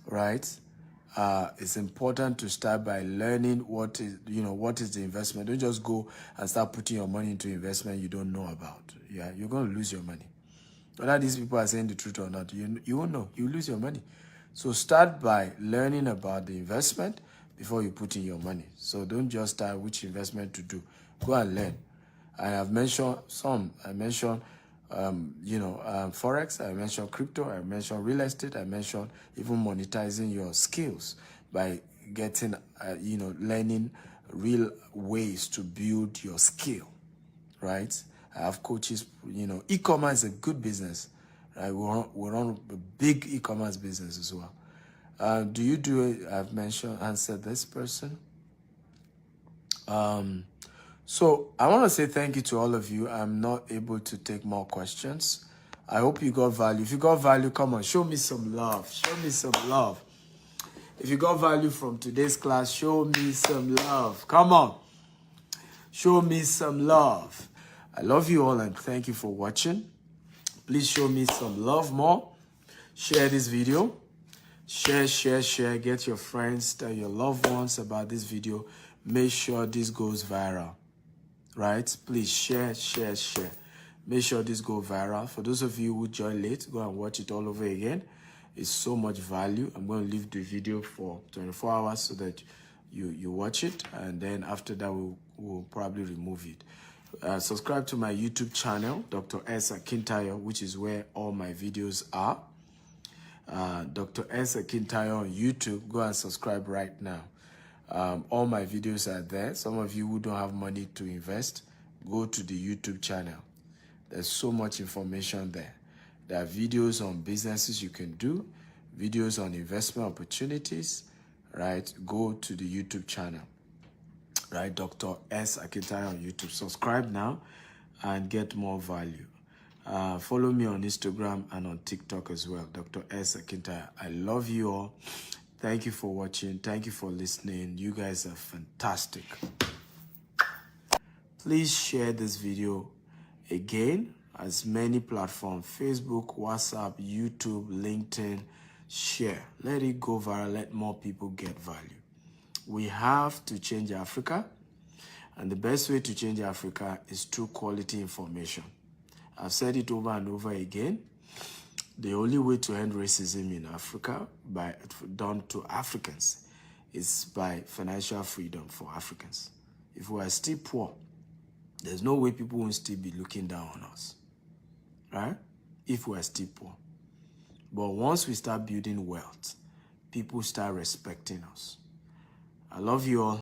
right? It's important to start by learning what is the investment. Don't just go and start putting your money into investment you don't know about. Yeah, you're going to lose your money. Whether these people are saying the truth or not, you won't know. You lose your money. So start by learning about the investment before you put in your money. So don't just start which investment to do. Go and learn. I have mentioned some. I mentioned, Forex. I mentioned crypto. I mentioned real estate. I mentioned even monetizing your skills by getting, learning real ways to build your skill, right? I have coaches, e-commerce is a good business, right? We run a big e-commerce business as well. Do you do it? I've answered this person. So I want to say thank you to all of you. I'm not able to take more questions. I hope you got value. If you got value, come on, show me some love. Show me some love. If you got value from today's class, show me some love. Come on. Show me some love. I love you all and thank you for watching. Please show me some love more. Share this video. Share. Get your friends, tell your loved ones about this video. Make sure this goes viral. Right? Please share. Make sure this goes viral. For those of you who joined late, go and watch it all over again. It's so much value. I'm going to leave the video for 24 hours so that you watch it. And then after that, we'll probably remove it. Subscribe to my YouTube channel, Dr. S. Akintayo, which is where all my videos are. Dr. S. Akintayo on YouTube. Go and subscribe right now. All my videos are there. Some of you who don't have money to invest, go to the YouTube channel. There's so much information there. There are videos on businesses you can do, videos on investment opportunities, right? Go to the YouTube channel, right? Dr. S. Akintayo on YouTube. Subscribe now and get more value. Follow me on Instagram and on TikTok as well, Dr. S. Akintayo. I love you all. Thank you for watching. Thank you for listening. You guys are fantastic. Please share this video again. As many platforms, Facebook, WhatsApp, YouTube, LinkedIn, share. Let it go viral. Let more people get value. We have to change Africa. And the best way to change Africa is through quality information. I've said it over and over again. The only way to end racism in Africa, done to Africans, is by financial freedom for Africans. If we are still poor, there's no way people won't still be looking down on us, right? If we are still poor. But once we start building wealth, people start respecting us. I love you all.